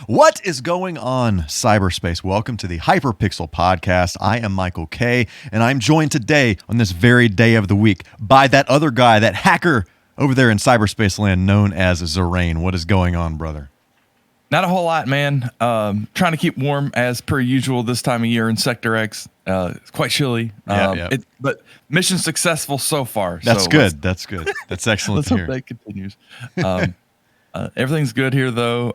What is going on, cyberspace? Welcome to the HyperPixel podcast. I am Michael K, and I'm joined today on this very day of the week by that other guy, that hacker over there in cyberspace land known as Zerain. What is going on, brother? Not a whole lot, man. Trying to keep warm as per usual this time of year in Sector X. It's quite chilly. But mission successful so far. That's good. That's good. That's excellent let's to hope hear. that continues. Everything's good here, though.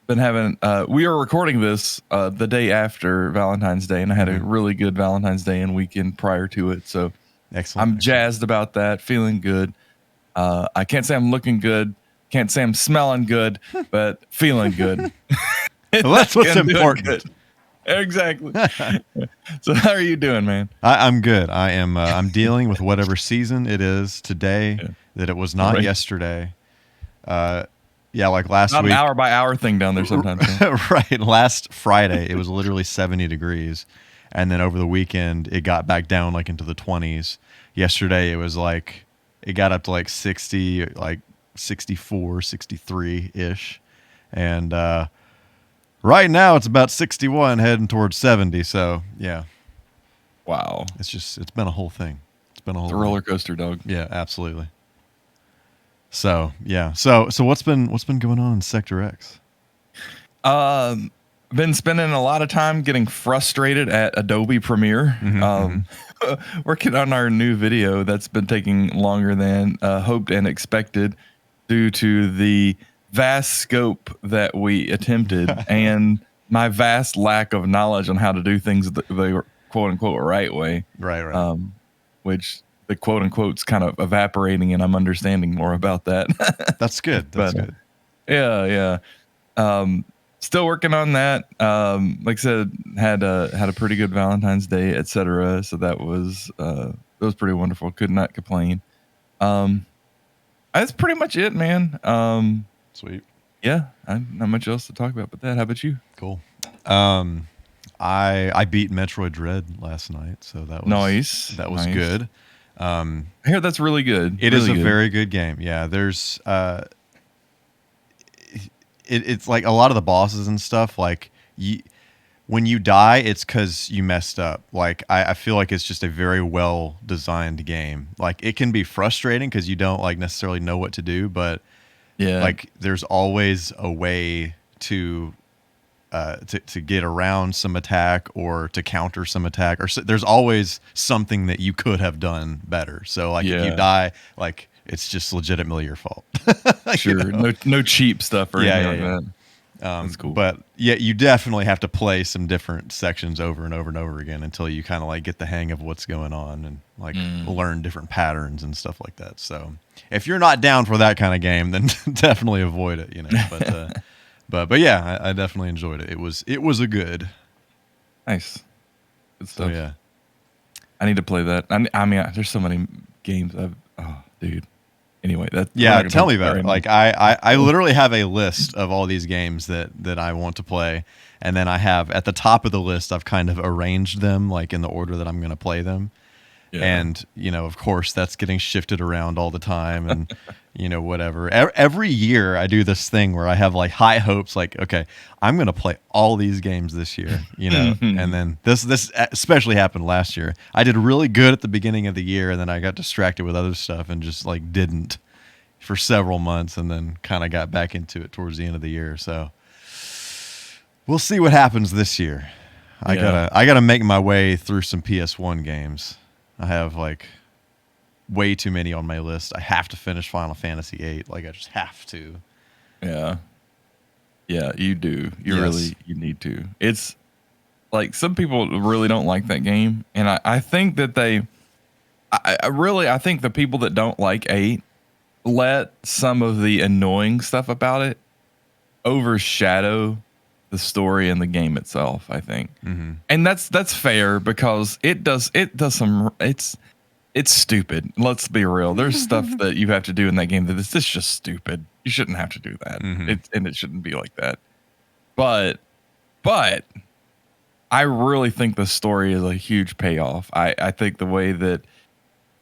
Been having. We are recording this the day after Valentine's Day, and I had a really good Valentine's Day and weekend prior to it. So Excellent. I'm jazzed about that. Feeling good. I can't say I'm looking good. Can't say I'm smelling good, but feeling good. Well, that's what's important. Good. Exactly. So how are you doing, man? I'm good. I am. I'm dealing with whatever season it is today that it was not yesterday. Like last not week. An hour by hour thing down there sometimes. Right. Last Friday, it was literally 70 degrees. And then over the weekend, it got back down like into the 20s. Yesterday, it was like, it got up to like 60, like 64, 63-ish. And right now, it's about 61 heading towards 70. So, yeah. Wow. It's been a whole thing. It's been a roller coaster, dog. Yeah, absolutely. So yeah. So what's been going on in Sector X? Been spending a lot of time getting frustrated at Adobe Premiere. Working on our new video that's been taking longer than hoped and expected due to the vast scope that we attempted and my vast lack of knowledge on how to do things the quote unquote right way. Right. Which the quote unquote's kind of evaporating, and I'm understanding more about that. That's good. That's good. Yeah. Still working on that. Like I said, had a pretty good Valentine's Day, etc. So that was pretty wonderful. Could not complain. That's pretty much it, man. Sweet. Yeah, not much else to talk about but that. How about you? Cool. I beat Metroid Dread last night, so that was nice. That was good. I hear that's really good. It is a very good game. Yeah, there's it's like a lot of the bosses and stuff. Like when you die, it's because you messed up. Like I feel like it's just a very well designed game. Like it can be frustrating because you don't like necessarily know what to do, but like there's always a way to get around some attack or to counter some attack, or there's always something that you could have done better. So like if you die, like it's just legitimately your fault. Sure. You know? No cheap stuff or anything like that. That's cool. But yeah, you definitely have to play some different sections over and over and over again until you kind of like get the hang of what's going on and like learn different patterns and stuff like that. So if you're not down for that kind of game, then definitely avoid it, you know, But yeah, I definitely enjoyed it. It was a good. Nice. Good stuff. So, yeah. I need to play that. I mean, there's so many games. Dude. Anyway, tell me about it. Like I literally have a list of all these games that I want to play, and then I have at the top of the list I've kind of arranged them like in the order that I'm going to play them. Yeah. And, you know, of course, that's getting shifted around all the time and, you know, whatever. Every year I do this thing where I have like high hopes, like, okay, I'm going to play all these games this year, you know, and then this especially happened last year. I did really good at the beginning of the year, and then I got distracted with other stuff and just like didn't for several months, and then kind of got back into it towards the end of the year. So we'll see what happens this year. I gotta make my way through some PS1 games. I have like way too many on my list. I have to finish Final Fantasy VIII. Like I just have to. Yeah, you do. You need to. It's like some people really don't like that game, and I think that I think the people that don't like 8 let some of the annoying stuff about it overshadow the story and the game itself, I think. And that's fair because it does some it's stupid. Let's be real. There's stuff that you have to do in that game that is just stupid. You shouldn't have to do that. It shouldn't be like that. But I really think the story is a huge payoff. I think the way that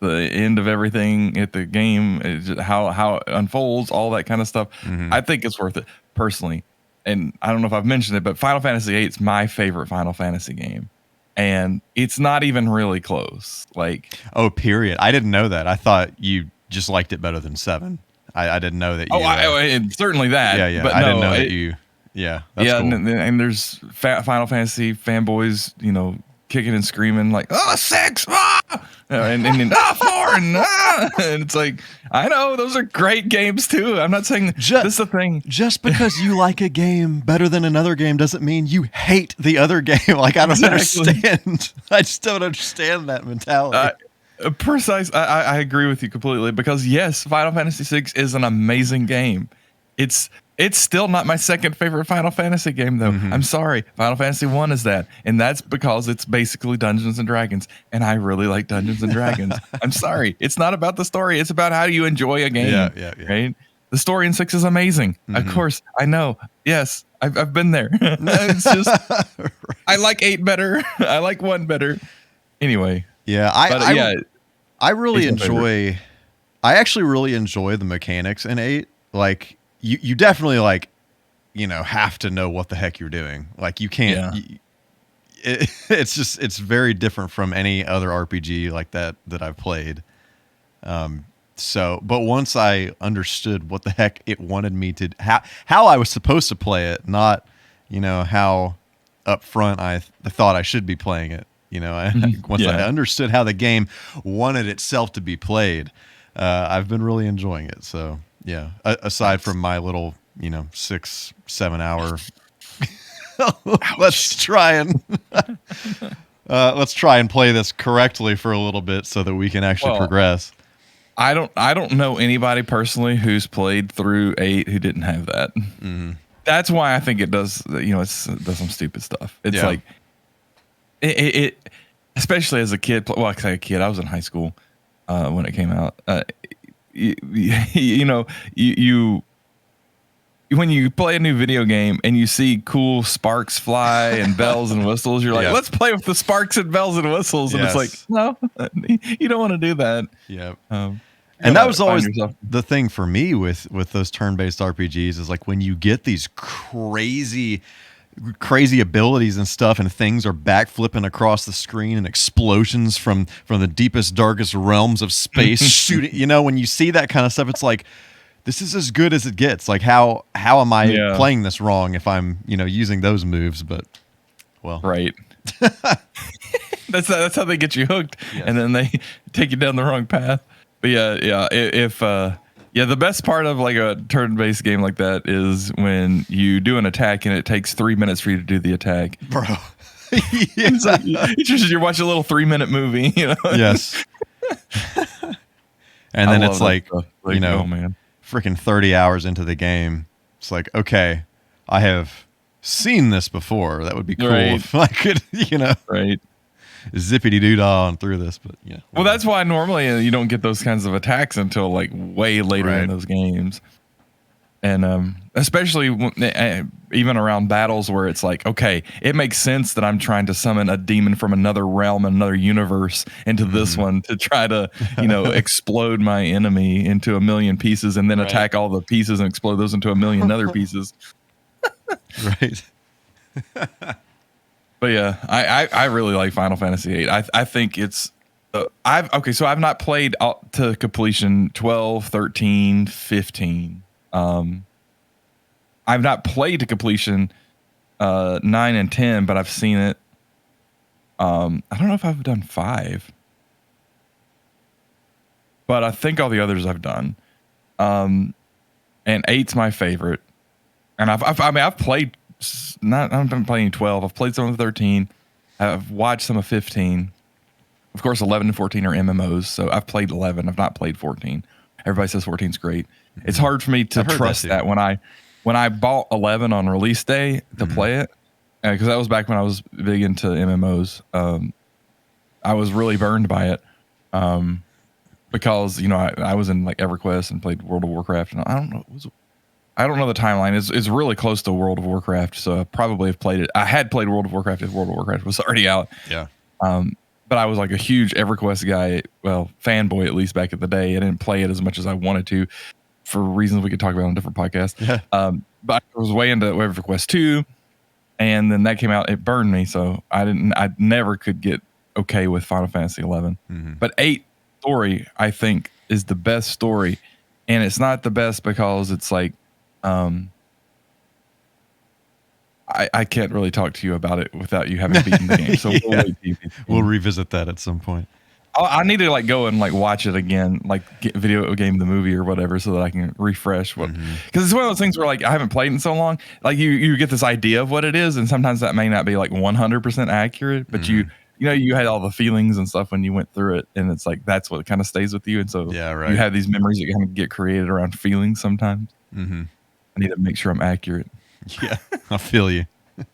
the end of everything at the game is how it unfolds, all that kind of stuff. I think it's worth it personally. and I don't know if I've mentioned it, but Final Fantasy VIII is my favorite Final Fantasy game, and it's not even really close. Like, oh, period. I didn't know that. I thought you just liked it better than 7. I didn't know that you. And certainly that. Yeah, yeah. But I didn't know that you. Yeah, that's cool. And there's Final Fantasy fanboys, kicking and screaming like, "Oh, 6, and 4, and it's like, I know those are great games too. I'm not saying this is the thing. Just because you like a game better than another game doesn't mean you hate the other game. Like, I don't understand. I just don't understand that mentality. Precise. I agree with you completely, because yes, Final Fantasy VI is an amazing game. It's still not my second favorite Final Fantasy game, though. Mm-hmm. I'm sorry. Final Fantasy 1 is that. And that's because it's basically Dungeons and Dragons. And I really like Dungeons and Dragons. I'm sorry. It's not about the story. It's about how you enjoy a game. Yeah. Right? The story in 6 is amazing. Mm-hmm. Of course. I know. Yes. I've been there. It's just, right. I like 8 better. I like 1 better. Anyway. Yeah. I really enjoy, I actually really enjoy the mechanics in 8. Like, you definitely have to know what the heck you're doing. Like, you can't. Yeah. It's very different from any other RPG like that I've played. But once I understood what the heck it wanted me to, how I was supposed to play it, not how up front I thought I should be playing it. Once I understood how the game wanted itself to be played, I've been really enjoying it. So. Yeah. Aside from my little, 6-7 hour, let's try and play this correctly for a little bit so that we can actually progress. I don't know anybody personally who's played through 8 who didn't have that. Mm-hmm. That's why I think it does. It does some stupid stuff. It's like it, especially as a kid. Well, I say a kid. I was in high school when it came out. You when you play a new video game and you see cool sparks fly and bells and whistles, you're like, let's play with the sparks and bells and whistles. And it's like, no, you don't want to do that. Yeah. And that was always the thing for me with those turn-based RPGs is like when you get these crazy abilities and stuff, and things are backflipping across the screen and explosions from the deepest, darkest realms of space shooting. When you see that kind of stuff, it's like, this is as good as it gets. Like, how am I playing this wrong if I'm using those moves? But right. That's how they get you hooked, and then they take you down the wrong path. But the best part of like a turn-based game like that is when you do an attack and it takes 3 minutes for you to do the attack. Bro. It's like, you're watching a little 3-minute movie, Yes. And then it's like, man, freaking 30 hours into the game. It's like, okay, I have seen this before. That would be cool if I could, right. Zippity-doo-dah on through this, but well, that's why normally you don't get those kinds of attacks until like way later in those games, and especially even around battles where it's like, okay, it makes sense that I'm trying to summon a demon from another realm, another universe into this one to try to explode my enemy into a million pieces, and then attack all the pieces and explode those into a million other pieces. Right. But yeah, I really like Final Fantasy VIII. I think it's so I've not played to completion 12, 13, 15. I've not played to completion 9 and 10, but I've seen it. I don't know if I've done 5, but I think all the others I've done. And 8's my favorite, and I've played. I'm playing 12. I've played some of 13. I've watched some of 15. Of course, 11 and 14 are MMOs, so I've played 11. I've not played 14. Everybody says 14's great. Mm-hmm. It's hard for me to trust that when I bought 11 on release day to play it, because that was back when I was big into MMOs. I was really burned by it because I was in like EverQuest and played World of Warcraft, and I don't know the timeline. It's really close to World of Warcraft, so I probably have played it. I had played World of Warcraft if World of Warcraft was already out. Yeah. But I was like a huge EverQuest guy, well, fanboy at least back in the day. I didn't play it as much as I wanted to for reasons we could talk about on a different podcast. Yeah. But I was way into Wave for Quest 2, and then that came out. It burned me, so I never could get okay with Final Fantasy 11. Mm-hmm. But 8 story, I think, is the best story, and it's not the best because it's like, I can't really talk to you about it without you having beaten the game. So yeah. We'll revisit that at some point. I need to like go and like watch it again, like get video game the movie or whatever, so that I can refresh what, because it's one of those things where like I haven't played in so long. Like you get this idea of what it is, and sometimes that may not be like 100% accurate, but you know you had all the feelings and stuff when you went through it, and it's like that's what kind of stays with you, and so yeah, right. You have these memories that kind of get created around feelings sometimes. I need to make sure I'm accurate. Yeah, I feel you.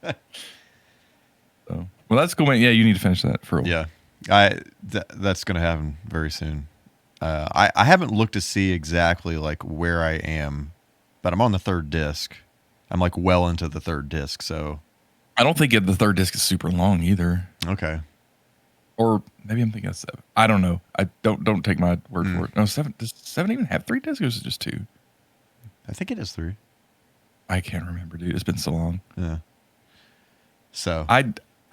So well, that's cool. Yeah, you need to finish that for a while. Yeah. That's going to happen very soon. I haven't looked to see exactly like where I am, but I'm on the 3rd disc. I'm like well into the 3rd disc, so I don't think the 3rd disc is super long either. Okay. Or maybe I'm thinking of 7. I don't know. I don't take my word for it. No, 7. Does 7 even have 3 discs, or is it just 2? I think it is 3. I can't remember, dude. It's been so long. Yeah. So I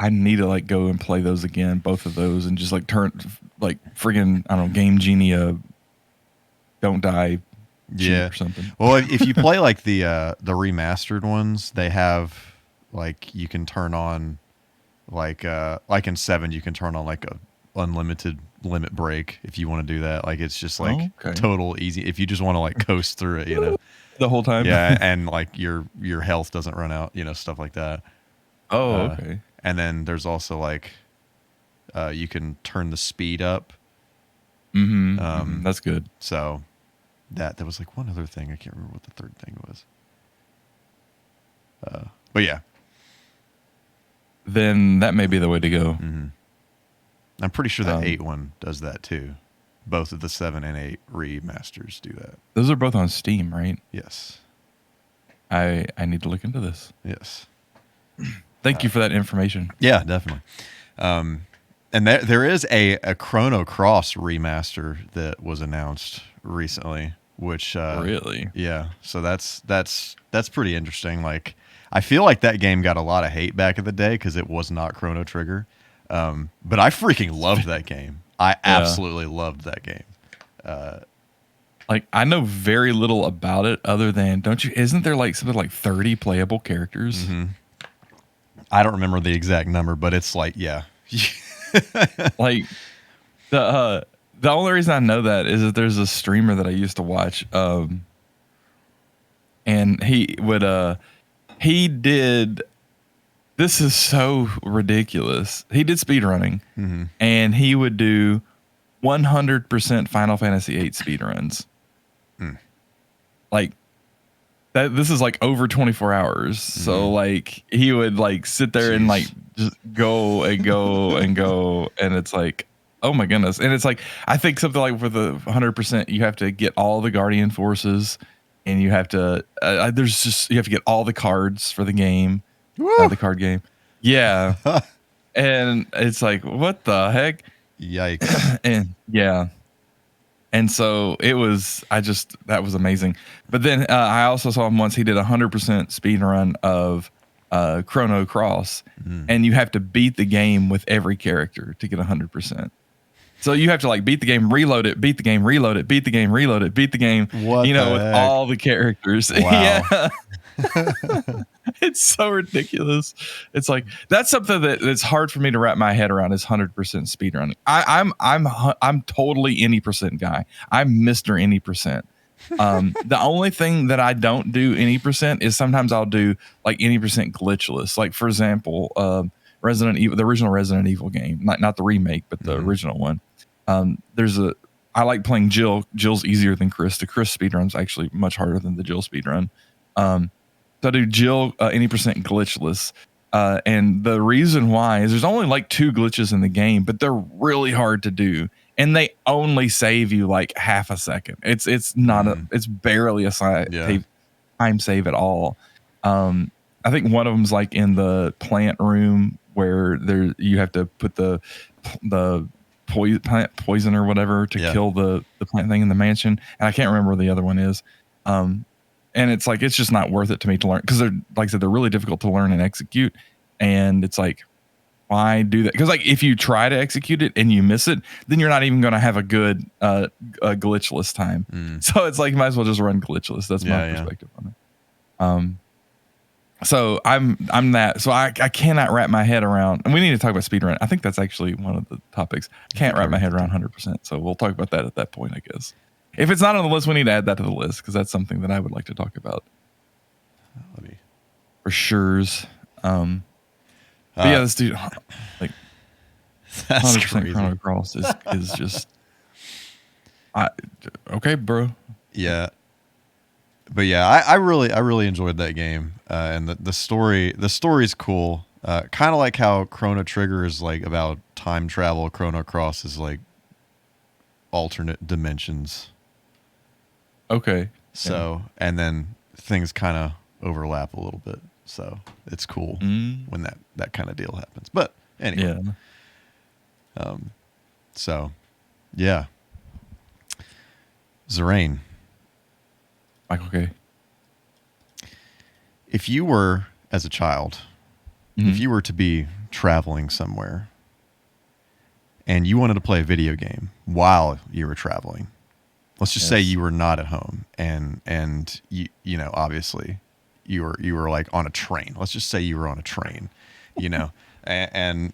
need to like go and play those again, both of those, and just like turn like friggin' I don't know, Game Genie Don't Die yeah or something. Well, if you play like the remastered ones, they have like you can turn on like in 7 you can turn on like a unlimited limit break if you want to do that. Like it's just like total easy if you just want to like coast through it, you know. The whole time. Yeah, and like your health doesn't run out, you know, stuff like that. Oh, okay. And then there's also like you can turn the speed up. That's good. So there was like one other thing. I can't remember what the 3rd thing was. But yeah. Then that may be the way to go. I'm pretty sure the 8 one does that too. Both of the 7 and 8 remasters do that. Those are both on Steam, right? Yes. I need to look into this. Yes. Thank you for that information. Yeah, definitely. And there is a Chrono Cross remaster that was announced recently, which really, yeah. So that's pretty interesting. Like, I feel like that game got a lot of hate back in the day because it was not Chrono Trigger, but I freaking loved that game. I absolutely loved that game. Like I know very little about it other than isn't there like something like 30 playable characters? I don't remember the exact number, but it's like, yeah. Like the only reason I know that is that there's a streamer that I used to watch, and he did, this is so ridiculous. He did speedrunning, and he would do 100% Final Fantasy VIII speedruns. Like that, this is like over 24 hours. So like he would like sit there and like just go and go and go, and it's like, oh my goodness. And it's like, I think something like with the 100%, you have to get all the Guardian forces, and you have to you have to get all the cards for the game, the card game. Yeah. And it's like, what the heck? Yikes. And yeah. And so it was, that was amazing. But then I also saw him once. He did 100% speed run of Chrono Cross, and you have to beat the game with every character to get 100%. So you have to like beat the game, reload it, beat the game, reload it, beat the game, reload it, beat the game. What with heck? all the characters. Wow. Yeah. It's so ridiculous. It's like that's something that's hard for me to wrap my head around is 100% speedrunning. I'm totally any percent guy. I'm Mr. Any percent. The only thing that I don't do any percent is sometimes I'll do like any percent glitchless. Like for example, Resident Evil, the original Resident Evil game, not the remake, but the original one. I like playing Jill. Jill's easier than Chris. The Chris speedrun's actually much harder than the Jill speedrun. So I do Jill any percent glitchless. And the reason why is there's only like 2 glitches in the game, but they're really hard to do. And they only save you like half a second. It's not it's barely a time save at all. I think one of them's like in the plant room where you have to put the plant poison or whatever to kill the plant thing in the mansion. And I can't remember what the other one is. And it's like, it's just not worth it to me to learn, because they're, like I said, they're really difficult to learn and execute. And it's like, why do that? Because like, if you try to execute it and you miss it, then you're not even going to have a good glitchless time. So it's like, you might as well just run glitchless. That's my perspective on it. So I'm that. So I cannot wrap my head around, and we need to talk about speedrun. I think that's actually one of the topics. I can't wrap my head around 100%. So we'll talk about that at that point, I guess. If it's not on the list, we need to add that to the list, because that's something that I would like to talk about. For sure's. But yeah, this dude, like, 100% Chrono Cross is just, okay, bro. Yeah. But yeah, I really enjoyed that game, and the story's cool. Kind of like how Chrono Trigger is like about time travel. Chrono Cross is like alternate dimensions. Okay. So, and then things kind of overlap a little bit. So it's cool when that kind of deal happens. But anyway. Yeah. So, yeah. Zerain. Michael K. If you were, as a child, if you were to be traveling somewhere and you wanted to play a video game while you were traveling, let's just say you were not at home and you know, obviously you were like on a train. Let's just say you were on a train, you know, and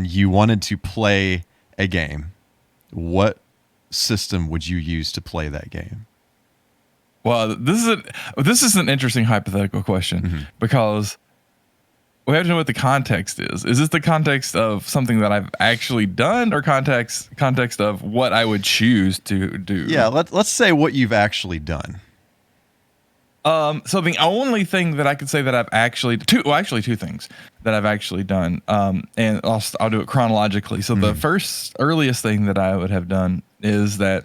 you wanted to play a game. What system would you use to play that game? Well, this is an interesting hypothetical question, because we have to know what the context is. Is this the context of something that I've actually done, or context of what I would choose to do? Yeah, let's say what you've actually done. So the only thing that I could say that I've actually two things that I've actually done, and I'll do it chronologically. So the earliest thing that I would have done is that,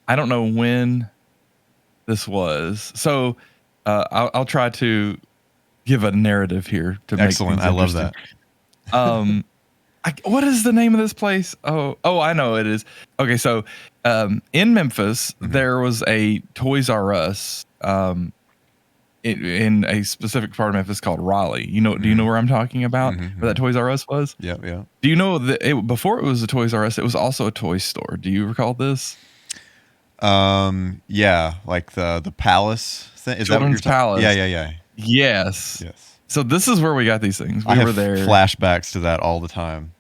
I don't know when this was. So I'll try to give a narrative here to make Excellent. I love that. What is the name of this place? Oh, I know it is. Okay, so in Memphis, there was a Toys R Us in a specific part of Memphis called Raleigh. You know, do you know where I'm talking about? Where that Toys R Us was? Yeah. Do you know that before it was a Toys R Us, it was also a toy store? Do you recall this? Yeah, like the Palace thing. Is Children's that what you're Palace? Yeah. Yes. So this is where we got these things. We were there. Flashbacks to that all the time.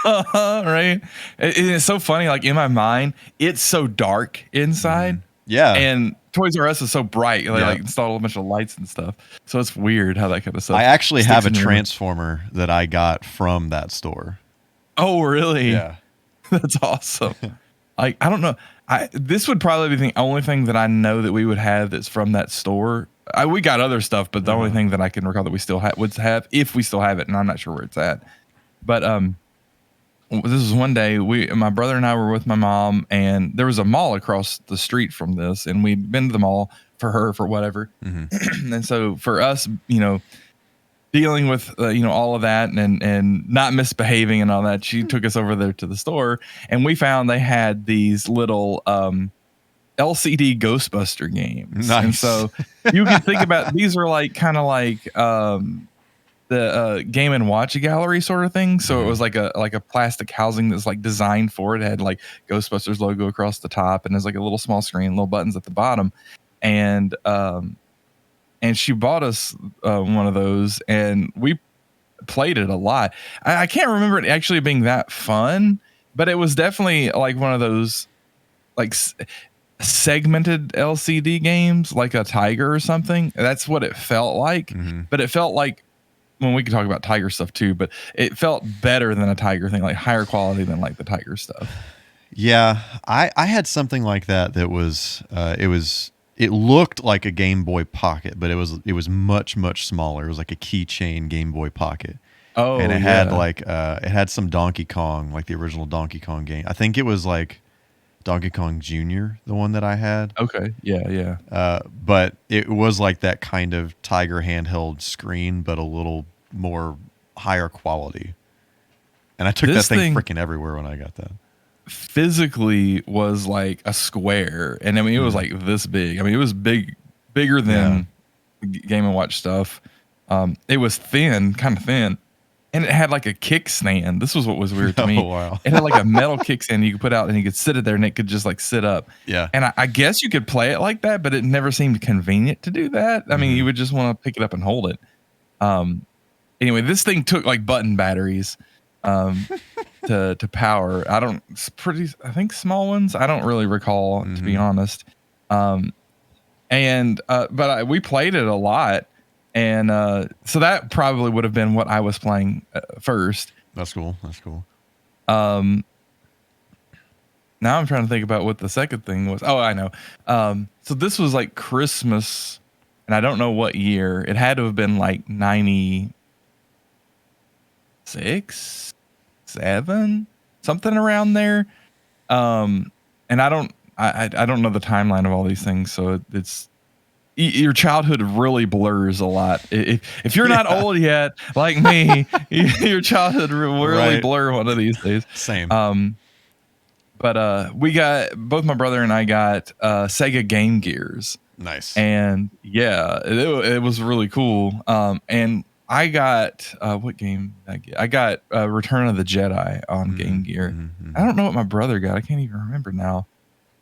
Right? It's so funny. Like, in my mind, it's so dark inside. Yeah. And Toys R Us is so bright. They like installed a bunch of lights and stuff. So it's weird how that kind of stuff. I actually have a Transformer that I got from that store. Oh, really? Yeah. That's awesome. Like, I don't know. This would probably be the only thing that I know that we would have that's from that store. We got other stuff, but the only thing that I can recall that we still would have, if we still have it, and I'm not sure where it's at. But this was one day, my brother and I were with my mom, and there was a mall across the street from this, and we'd been to the mall for whatever. And so for us, you know, dealing with you know, all of that and not misbehaving and all that, she took us over there to the store, and we found they had these little LCD Ghostbuster games. Nice. And so you can think about, these are like kind of like the Game and Watch gallery sort of thing. So it was like a plastic housing that's like designed for it. It had like Ghostbusters logo across the top, and there's like a little small screen, little buttons at the bottom, and she bought us one of those, and we played it a lot. I can't remember it actually being that fun, but it was definitely like one of those like segmented LCD games, like a Tiger or something. That's what it felt like. But it felt like, when we could talk about Tiger stuff too, but it felt better than a Tiger thing, like higher quality than like the Tiger stuff. Yeah, I had something like that was it looked like a Game Boy Pocket, but it was much smaller. It was like a keychain Game Boy Pocket. Oh, and it had like it had some Donkey Kong, like the original Donkey Kong game. I think it was like Donkey Kong Jr., the one that I had. Okay, yeah. But it was like that kind of Tiger handheld screen, but a little more higher quality. And I took that thing freaking everywhere when I got that. physically was like a square, and I mean it was like this big. I mean it was bigger than Game and Watch stuff. It was thin, kind of thin, and it had like a kickstand. This was what was weird to me. Wow. It had like a metal kickstand you could put out, and you could sit it there, and it could just like sit up. Yeah. And I guess you could play it like that, but it never seemed convenient to do that. I mean, you would just want to pick it up and hold it. Anyway, this thing took like button batteries to power. I think small ones. I don't really recall, to be honest. But we played it a lot. And so that probably would have been what I was playing first. That's cool. Now I'm trying to think about what the second thing was. Oh, I know. So this was like Christmas, and I don't know what year. It had to have been like 96, 7, something around there. And I don't know the timeline of all these things, so it's your childhood really blurs a lot. If you're not old yet, like me, your childhood will really blur one of these days. Same. But we got, both my brother and I got Sega Game Gears. Nice. And yeah, it was really cool. And I got what game did I get? I got Return of the Jedi on Game Gear. I don't know what my brother got. I can't even remember now.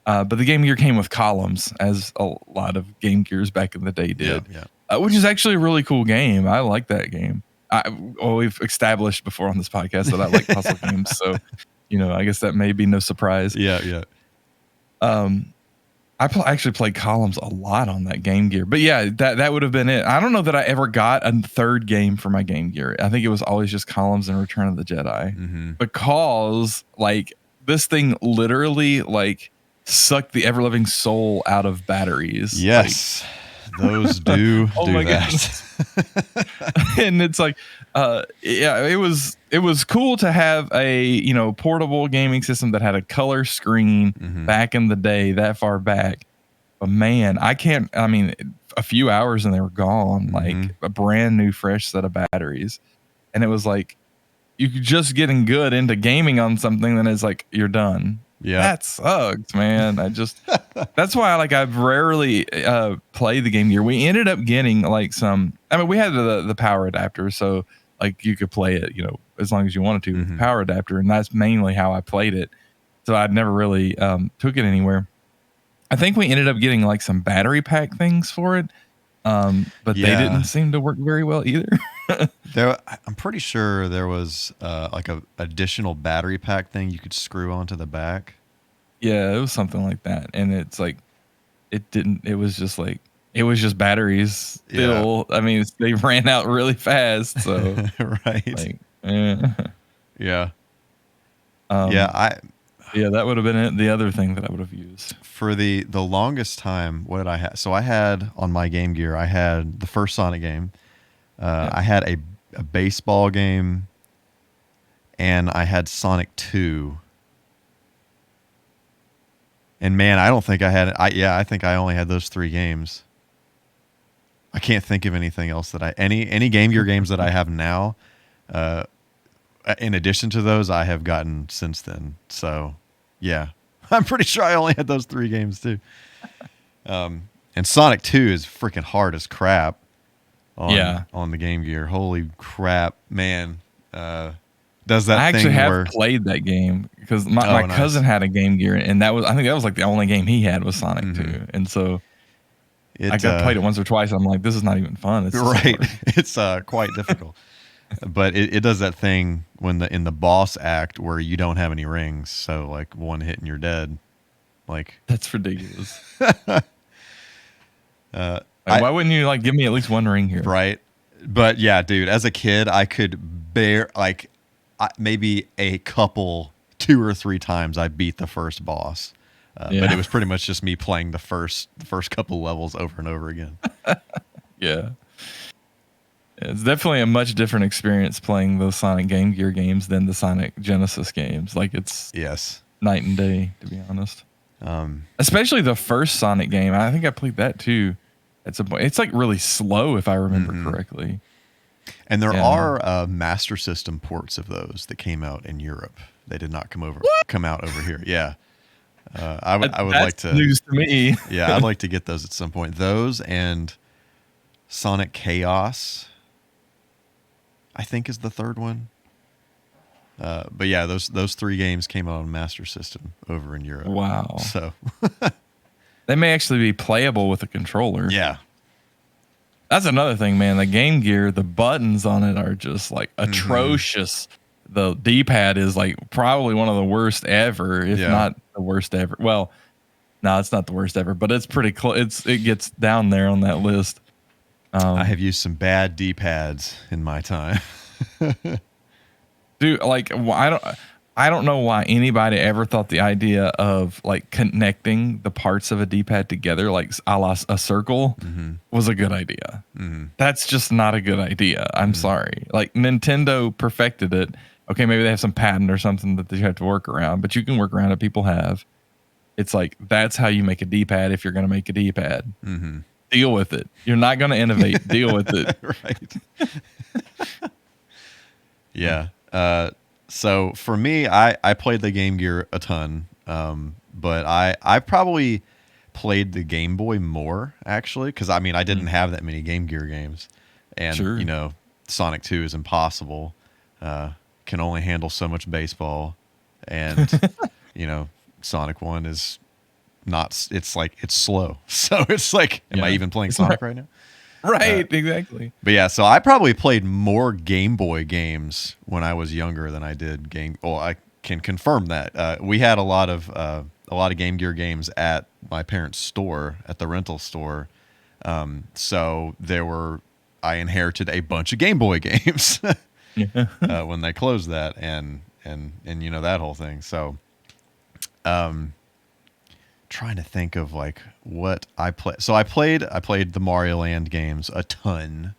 But the Game Gear came with columns, as a lot of Game Gears back in the day did. Which is actually a really cool game. I like that game. We've established before on this podcast that I like puzzle games, so I guess that may be no surprise. Yeah. Actually played columns a lot on that Game Gear, but yeah, that would have been it. I don't know that I ever got a third game for my Game Gear. I think it was always just columns and Return of the Jedi, because like this thing literally like sucked the ever living soul out of batteries. Yes. Those do that. And it's like, it was cool to have a, portable gaming system that had a color screen back in the day, that far back. But man, a few hours and they were gone, like a brand new, fresh set of batteries. And it was like, you could just getting good into gaming on something, then it's like, you're done. Yeah, that sucks, man. That's why I've rarely played the Game Gear. We ended up getting like we had the power adapter, so like you could play it, as long as you wanted to with the power adapter, and that's mainly how I played it. So I'd never really took it anywhere. I think we ended up getting like some battery pack things for it, but they didn't seem to work very well either. I'm pretty sure there was like a additional battery pack thing you could screw onto the back. Yeah, it was something like that, and it's like it was just batteries still. I mean, they ran out really fast, so right. That would have been it. The other thing that I would have used for the longest time. What did I have? So I had on my Game Gear, I had the first Sonic game. I had a baseball game, and I had Sonic 2. And man, I don't think I had I think I only had those 3 games. I can't think of anything else that any Game Gear games that I have now. In addition to those, I have gotten since then. So, yeah, I'm pretty sure I only had those 3 games too. And Sonic 2 is freaking hard as crap. On the Game Gear. Holy crap, man. Does that I thing actually have played that game because my cousin had a Game Gear, and I think that was like the only game he had was Sonic 2. And so I played it once or twice. I'm like, this is not even fun. It's right. It's quite difficult. But it does that thing in the boss act where you don't have any rings. So like one hit and you're dead. Like that's ridiculous. Why wouldn't you like give me at least one ring here? Right. But yeah, dude, as a kid, I could bear maybe a couple 2 or 3 times I beat the first boss. But it was pretty much just me playing the first couple levels over and over again. Yeah. It's definitely a much different experience playing those Sonic Game Gear games than the Sonic Genesis games. Like it's night and day, to be honest. Especially the first Sonic game. I think I played that too. It's like really slow if I remember correctly. And there are Master System ports of those that came out in Europe. They did not come out over here. Yeah. I would like to. News to me. Yeah, I'd like to get those at some point. Those and Sonic Chaos, I think, is the third one. But yeah, those 3 games came out on Master System over in Europe. Wow. So they may actually be playable with a controller. Yeah. That's another thing, man. The Game Gear, the buttons on it are just like atrocious. The D-pad is like probably one of the worst ever, if not the worst ever. Well, no, it's not the worst ever, but it's pretty close. It gets down there on that list. I have used some bad D-pads in my time. Dude, like I don't know why anybody ever thought the idea of like connecting the parts of a D-pad together, like a la a circle, was a good idea. That's just not a good idea. I'm sorry. Like Nintendo perfected it. Okay, maybe they have some patent or something that they have to work around, but you can work around it. People have. It's like, that's how you make a D-pad if you're going to make a D-pad. Deal with it. You're not going to innovate. Deal with it. Right. Yeah. So for me, I played the Game Gear a ton, but I probably played the Game Boy more, actually, because I mean, I didn't have that many Game Gear games. And, you know, Sonic 2 is impossible. Can only handle so much baseball. And, you know, Sonic 1 is not, it's like, it's slow. So it's like, am I even playing Sonic right now? Right, exactly. But yeah, so I probably played more Game Boy games when I was younger than I did Well, I can confirm that. We had a lot of Game Gear games at my parents' store, at the rental store. So I inherited a bunch of Game Boy games when they closed that, and you know, that whole thing. So, trying to think of like what I played. So I played the Mario Land games a ton.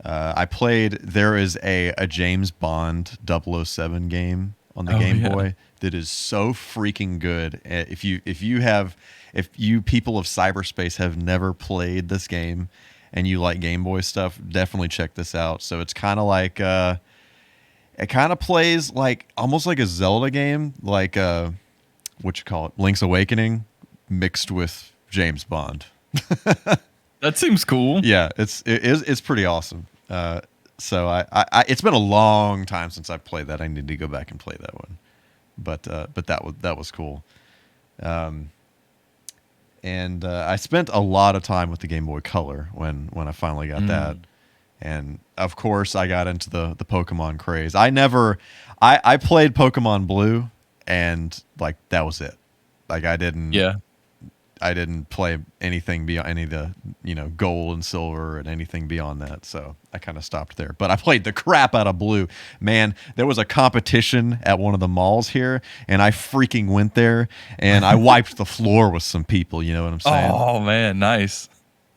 There is a James Bond 007 game on the Game Boy that is so freaking good. If you people of cyberspace have never played this game and you like Game Boy stuff, definitely check this out. So it's kind of like it kind of plays like almost like a Zelda game, like what you call it, Link's Awakening mixed with James Bond. That seems cool. Yeah, it's pretty awesome. So I it's been a long time since I played that. I need to go back and play that one. But that was cool. And I spent a lot of time with the Game Boy Color when I finally got that. And of course I got into the Pokemon craze. I played Pokemon Blue, and like that was it. Like I didn't play anything beyond any of the, you know, gold and silver and anything beyond that. So I kind of stopped there. But I played the crap out of Blue. Man, there was a competition at one of the malls here, and I freaking went there, and I wiped the floor with some people. You know what I'm saying? Oh man, nice.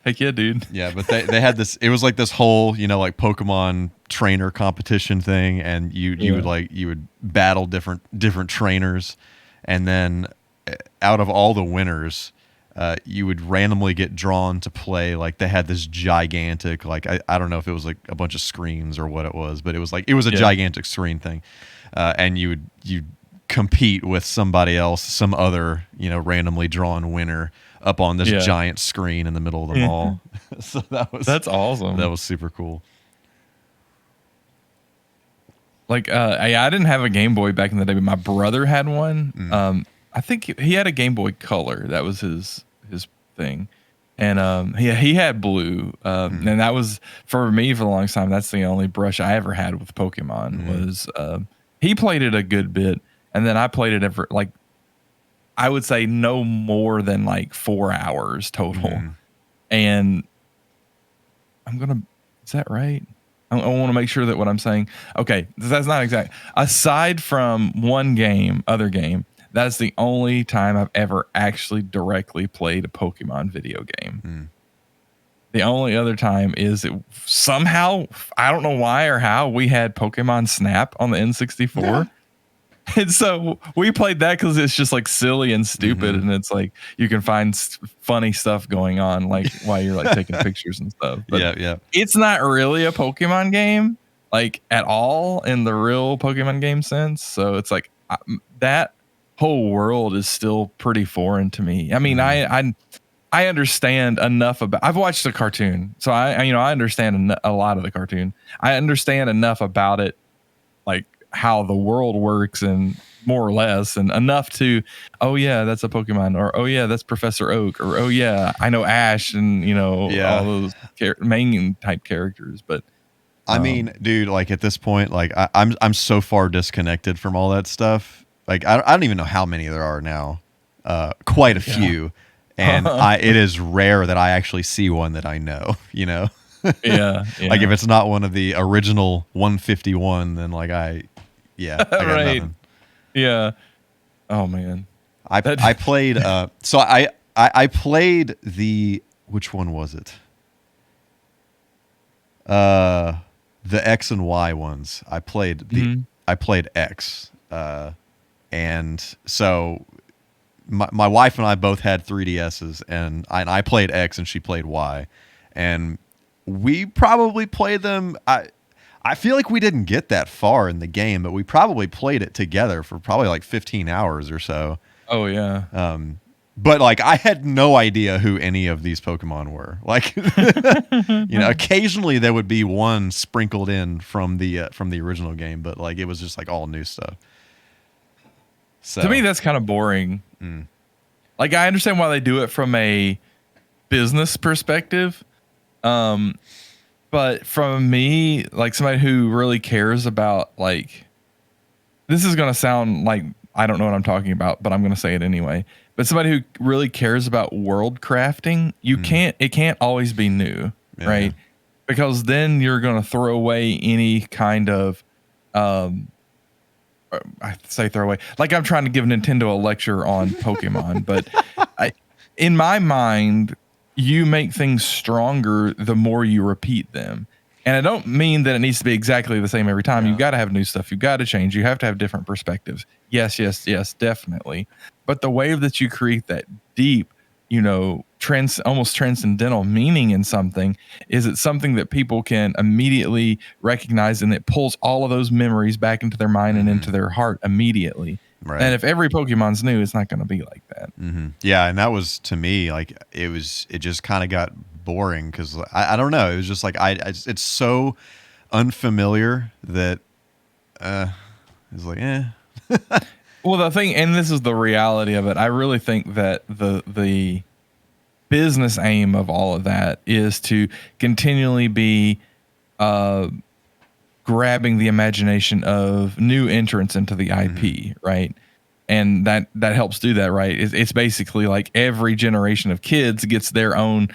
Heck yeah, dude. Yeah, but they had this. It was like this whole, you know, like Pokemon trainer competition thing, and you would battle different trainers, and then out of all the winners, you would randomly get drawn to play. Like they had this gigantic, like I don't know if it was like a bunch of screens or what it was, but it was a gigantic screen thing, and you'd compete with somebody else, some other, you know, randomly drawn winner up on this giant screen in the middle of the mall. So that's awesome. That was super cool. Like I didn't have a Game Boy back in the day, but my brother had one. I think he had a Game Boy Color. That was his thing. And he had Blue. And that was, for me, for the longest time, that's the only brush I ever had with Pokemon. Was he played it a good bit, and then I played it for like, I would say no more than like 4 hours total. And is that right? I want to make sure that what I'm saying, okay, that's not exact. Aside from other game, that's the only time I've ever actually directly played a Pokemon video game. The only other time is somehow, I don't know why or how, we had Pokemon Snap on the N64. Yeah. And so we played that because it's just like silly and stupid, and it's like you can find funny stuff going on, like while you're like taking pictures and stuff. But it's not really a Pokemon game, like at all in the real Pokemon game sense. So it's like that whole world is still pretty foreign to me. I mean, I understand enough about. I've watched the cartoon, so I understand a lot of the cartoon. I understand enough about it, like how the world works and more or less, and enough to, oh yeah, that's a Pokemon, or oh yeah, that's Professor Oak, or oh yeah, I know Ash, and all those main type characters. But I mean, dude, like at this point, like I'm so far disconnected from all that stuff. Like I don't even know how many there are now. Quite a few, and it is rare that I actually see one that I know. Yeah. Like if it's not one of the original 151, then like I got right. nothing. Yeah. Oh man. I played. So I played the, which one was it? The X and Y ones. I played X, and so my wife and I both had 3DSs, and I played X and she played Y, and we probably played them. I feel like we didn't get that far in the game, but we probably played it together for probably like 15 hours or so. Oh yeah. But like I had no idea who any of these Pokemon were. Like, occasionally there would be one sprinkled in from the original game, but like it was just like all new stuff. So to me, that's kind of boring. Like I understand why they do it from a business perspective, but from me, like somebody who really cares about, like, this is gonna sound like I don't know what I'm talking about, but I'm gonna say it anyway. But somebody who really cares about world crafting, it can't always be new, right? Because then you're going to throw away any kind of, I say throw away, like I'm trying to give Nintendo a lecture on Pokemon, but in my mind, you make things stronger the more you repeat them. And I don't mean that it needs to be exactly the same every time. You've got to have new stuff. You've got to change. You have to have different perspectives. Yes, definitely. But the way that you create that deep, almost transcendental meaning in something is it's something that people can immediately recognize, and it pulls all of those memories back into their mind and into their heart immediately. Right. And if every Pokemon's new, it's not going to be like that. Yeah, and that was, to me, like it just kind of got boring because I don't know. It was just like it's so unfamiliar that it's like Well, the thing, and this is the reality of it, I really think that the business aim of all of that is to continually be grabbing the imagination of new entrants into the IP, right? And that helps do that, right? It's basically like every generation of kids gets their own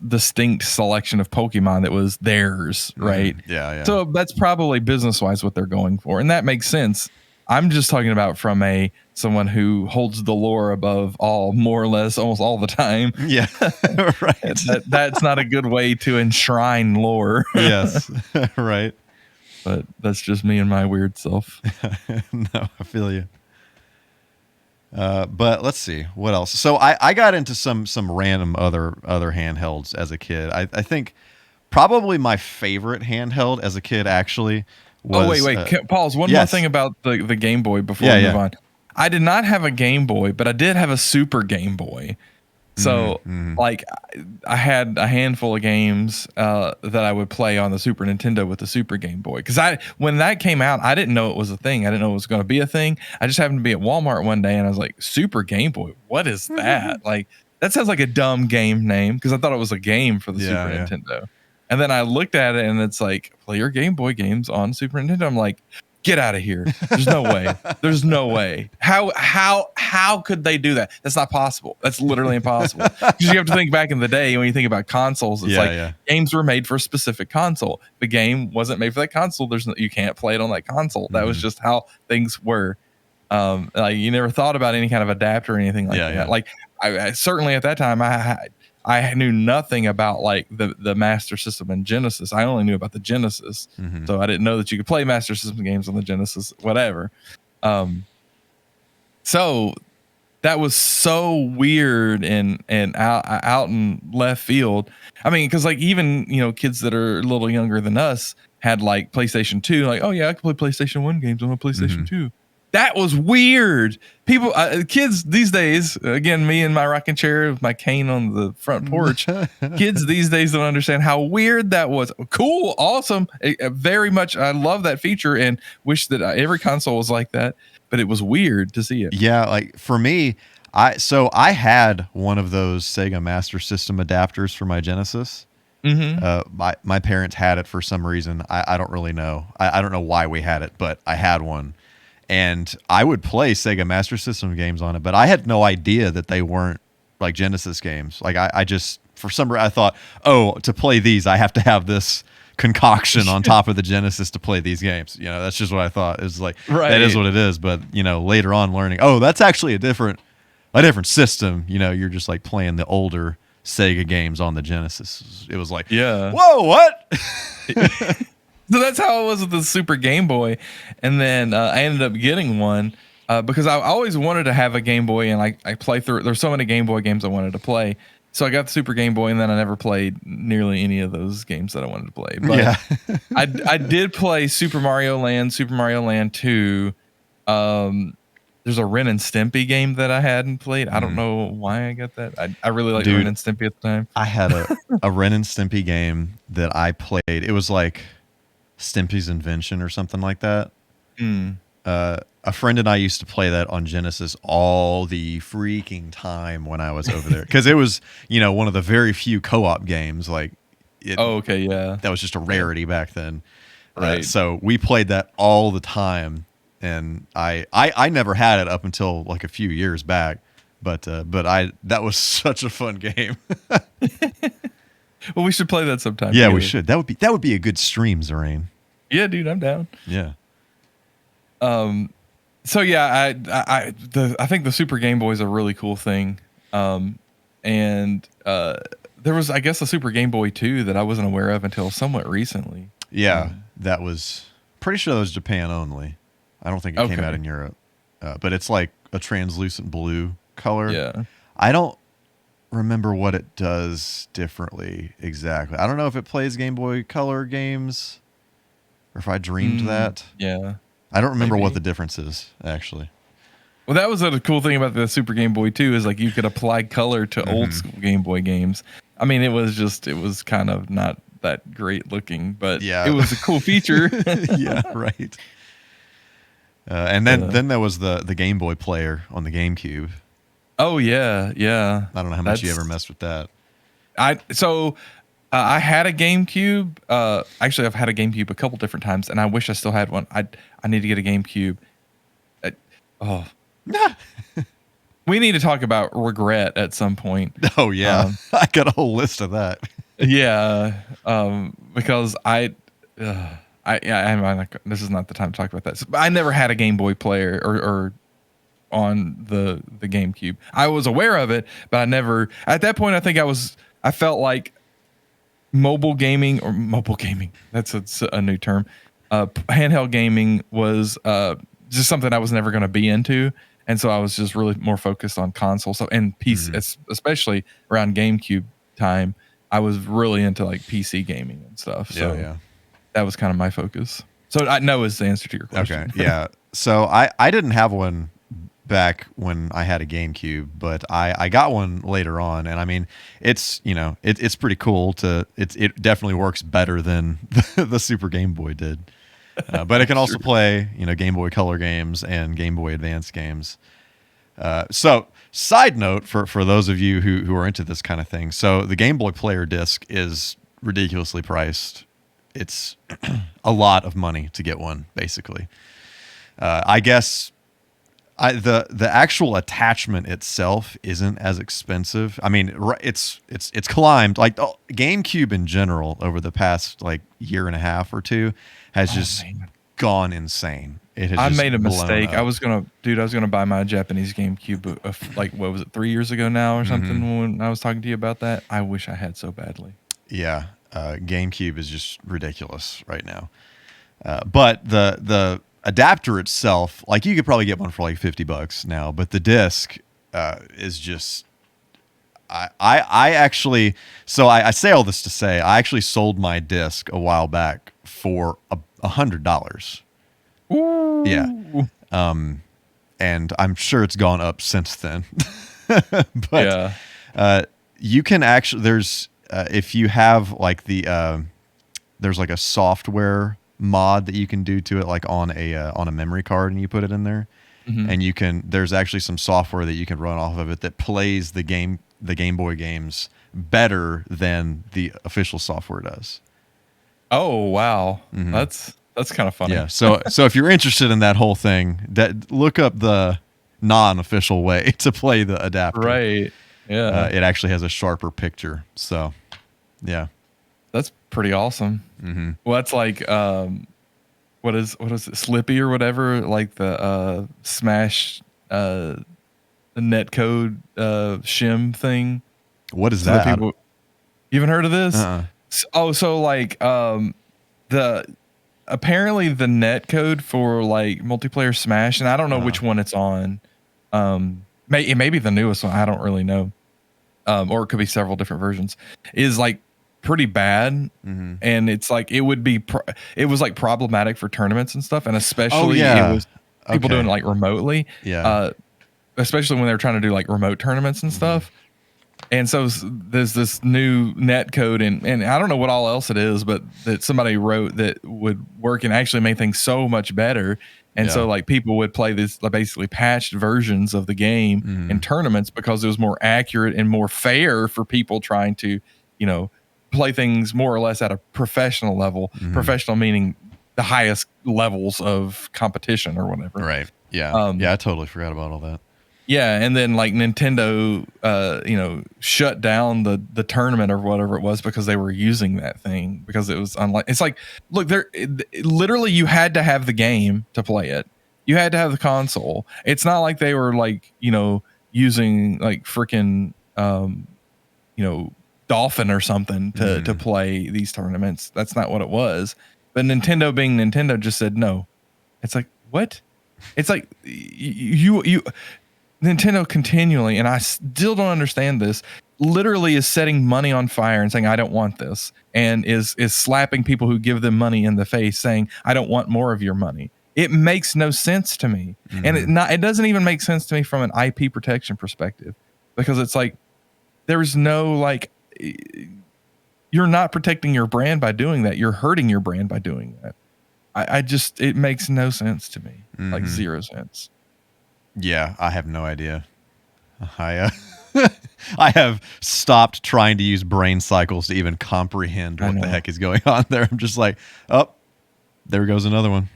distinct selection of Pokemon that was theirs, right? Yeah. So that's probably business-wise what they're going for, and that makes sense. I'm just talking about from someone who holds the lore above all, more or less, almost all the time. Yeah, right. That's not a good way to enshrine lore. Yes, right. But that's just me and my weird self. No, I feel you. But let's see what else. So I got into some random other handhelds as a kid. I think probably my favorite handheld as a kid actually was. Oh wait, pause. One more thing about the Game Boy before we move on. I did not have a Game Boy, but I did have a Super Game Boy. So like I had a handful of games that I would play on the Super Nintendo with the Super Game Boy. Because when that came out, I didn't know it was a thing. I didn't know it was going to be a thing. I just happened to be at Walmart one day and I was like, Super Game Boy, what is that? Like, that sounds like a dumb game name because I thought it was a game for the Super Nintendo. And then I looked at it and it's like, play your Game Boy games on Super Nintendo. I'm like, get out of here. There's no way. There's no way. How could they do that? That's not possible. That's literally impossible. Because you have to think back in the day when you think about consoles, it's games were made for a specific console. The game wasn't made for that console. You can't play it on that console. That was just how things were. Like you never thought about any kind of adapter or anything like that. Like I certainly at that time I knew nothing about like the Master System and Genesis. I only knew about the Genesis, so I didn't know that you could play Master System games on the Genesis, whatever. So that was so weird and out in left field. I mean, because like even kids that are a little younger than us, had like PlayStation 2, like, oh yeah, I can play PlayStation 1 games on a PlayStation 2. That was weird. People, kids these days, again, me and my rocking chair with my cane on the front porch, kids these days don't understand how weird that was. Cool, awesome, very much. I love that feature and wish that every console was like that, but it was weird to see it. Yeah, like for me, I had one of those Sega Master System adapters for my Genesis. My parents had it for some reason. I don't really know. I don't know why we had it, but I had one. And I would play Sega Master System games on it, but I had no idea that they weren't like Genesis games. Like I just, for some reason, I thought, oh, to play these, I have to have this concoction on top of the Genesis to play these games. You know, that's just what I thought. It's like, that is what it is. But, you know, later on learning, oh, that's actually a different system. You know, you're just like playing the older Sega games on the Genesis. It was like, whoa, what? So that's how it was with the Super Game Boy. And then I ended up getting one because I always wanted to have a Game Boy, and I play through. There's so many Game Boy games I wanted to play. So I got the Super Game Boy, and then I never played nearly any of those games that I wanted to play. But I did play Super Mario Land, Super Mario Land 2. There's a Ren and Stimpy game that I hadn't played. I don't know why I got that. I really liked Ren and Stimpy at the time. I had a Ren and Stimpy game that I played. It was like Stimpy's Invention or something like that. A friend and I used to play that on Genesis all the freaking time when I was over there, because it was, you know, one of the very few co-op games. Like, that was just a rarity back then. Right. So we played that all the time, and I never had it up until like a few years back. But that was such a fun game. Well, we should play that sometime. Yeah, we should. That would be a good stream, Zerain. Yeah, dude, I'm down. Yeah. So yeah, I think the Super Game Boy is a really cool thing. And there was, I guess, a Super Game Boy 2 that I wasn't aware of until somewhat recently. Yeah, that was pretty sure that was Japan only. I don't think it came out in Europe. But it's like a translucent blue color. Yeah. I don't remember what it does differently exactly. I don't know if it plays Game Boy Color games or if I dreamed that. Yeah. I don't remember what the difference is, actually. Well, that was a cool thing about the Super Game Boy 2 is like you could apply color to old school Game Boy games. I mean, it was kind of not that great looking, but it was a cool feature. Yeah, right. And then there was the Game Boy player on the GameCube. Oh yeah, yeah. I don't know how much you ever messed with that. I had a GameCube. Actually, I've had a GameCube a couple different times, and I wish I still had one. I need to get a GameCube. We need to talk about regret at some point. Oh yeah, I got a whole list of that. Yeah, because I'm not, this is not the time to talk about that. So, I never had a Game Boy player or on the GameCube. I was aware of it, but I never. At that point, I felt like mobile gaming. That's a new term. Handheld gaming was just something I was never going to be into, and so I was just really more focused on console stuff and PC, especially around GameCube time. I was really into like PC gaming and stuff. So that was kind of my focus. So I know is the answer to your question. Okay, yeah. So I didn't have one back when I had a GameCube, but I got one later on, and I mean it's it's pretty cool it definitely works better than the Super Game Boy did, but it can also play Game Boy Color games and Game Boy Advance games. So side note for those of you who are into this kind of thing, so the Game Boy Player disc is ridiculously priced. It's a lot of money to get one, basically. I guess the actual attachment itself isn't as expensive. I mean, it's climbed, like GameCube in general over the past like year and a half or two has gone insane. I made a mistake. I was gonna buy my Japanese GameCube like what was it, 3 years ago now or something when I was talking to you about that. I wish I had so badly. Yeah, GameCube is just ridiculous right now. But the adapter itself, like you could probably get one for like $50 now, but the disc is just I actually, so I say all this to say I actually sold my disc a while back for $100. Ooh. Yeah. And I'm sure it's gone up since then. But you can actually, there's if you have like there's like a software mod that you can do to it, like on a memory card, and you put it in there, and you can. There's actually some software that you can run off of it that plays the Game Boy games better than the official software does. Oh wow, that's kind of funny. Yeah. So if you're interested in that whole thing, look up the non-official way to play the adapter. Right. Yeah. It actually has a sharper picture. So, yeah. That's pretty awesome. Well, that's like what is it, Slippy or whatever, like the Smash netcode shim thing. What is that? You haven't heard of this? So like apparently the netcode for like multiplayer Smash, and I don't know which one it's on. It may be the newest one. I don't really know. Or it could be several different versions. Is like pretty bad, and it's like it was like problematic for tournaments and stuff, and especially it was people doing it like remotely. Especially when they're trying to do like remote tournaments and stuff. And so there's this new net code, and I don't know what all else it is, but that somebody wrote that would work and actually make things so much better. And so like people would play this like basically patched versions of the game in tournaments because it was more accurate and more fair for people trying to, play things more or less at a professional level. Professional meaning the highest levels of competition or whatever. Right. Yeah. I totally forgot about all that. Yeah, and then like Nintendo, shut down the tournament or whatever it was because they were using that thing because it was unlike. It's like, look, literally you had to have the game to play it. You had to have the console. It's not like they were like using like freaking Dolphin or something to play these tournaments. That's not what it was. But Nintendo, being Nintendo, just said no. It's like, what? It's like you. Nintendo continually, and I still don't understand this, literally is setting money on fire and saying, I don't want this, and is slapping people who give them money in the face saying, I don't want more of your money. It makes no sense to me. And it doesn't even make sense to me from an IP protection perspective, because it's like, there's no like, you're not protecting your brand by doing that. You're hurting your brand by doing that. It makes no sense to me, like 0 cents. Yeah, I have no idea. I have stopped trying to use brain cycles to even comprehend what the heck is going on there. I'm just like, oh, there goes another one.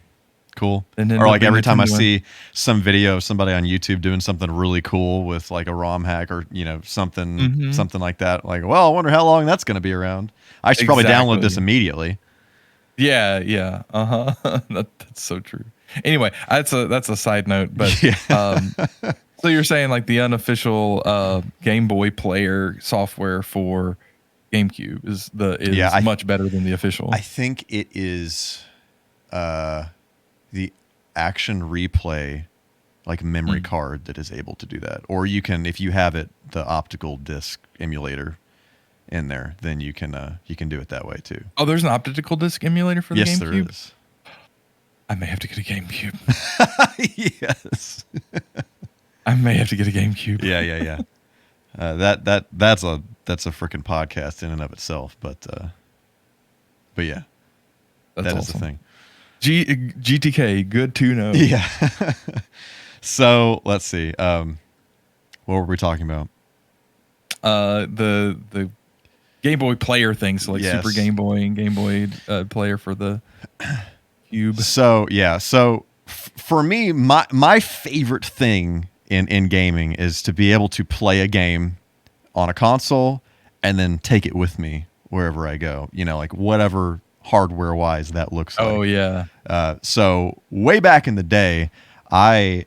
Cool. Or like every time I see some video of somebody on YouTube doing something really cool with like a ROM hack or something like that, like, well, I wonder how long that's going to be around. I should probably download this immediately. Yeah. That's so true. Anyway, that's a side note, but so you're saying like the unofficial Game Boy player software for GameCube is much better than the official. I think it is the Action Replay like memory card that is able to do that, or you can, if you have it, the optical disc emulator in there, then you can do it that way too. Oh, there's an optical disc emulator for the GameCube? Yes, there is. I may have to get a GameCube. Yes. I may have to get a GameCube. Yeah. That's a freaking podcast in and of itself, but yeah, that's awesome. Is the thing. GTK, good to know. Yeah. So let's see. What were we talking about? The Game Boy player thing, so like Super Game Boy and Game Boy player for the Cube. So yeah, for me, my favorite thing in gaming is to be able to play a game on a console and then take it with me wherever I go. Like whatever hardware wise that looks like. Oh yeah. So way back in the day, I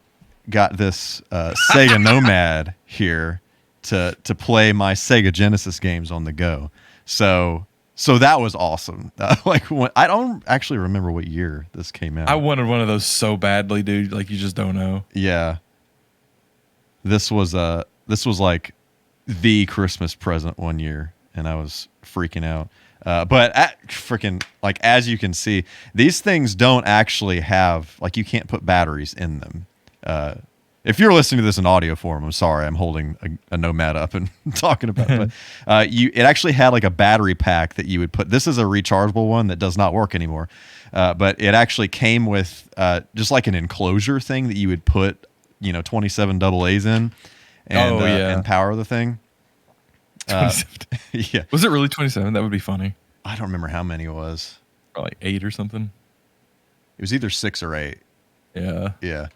got this Sega Nomad here to play my Sega Genesis games on the go. So that was awesome. I don't actually remember what year this came out. I wanted one of those so badly, dude. Like you just don't know. Yeah. This was like the Christmas present one year, and I was freaking out. But freaking, like, as you can see, these things don't actually have, like, you can't put batteries in them. If you're listening to this in audio form, I'm sorry, I'm holding a Nomad up and talking about it. But it actually had like a battery pack that you would put. This is a rechargeable one that does not work anymore. But it actually came with just like an enclosure thing that you would put, 27 AA's in and power the thing. 27. Yeah. Was it really 27? That would be funny. I don't remember how many it was. Probably like 8 or something. It was either 6 or 8. Yeah. Yeah.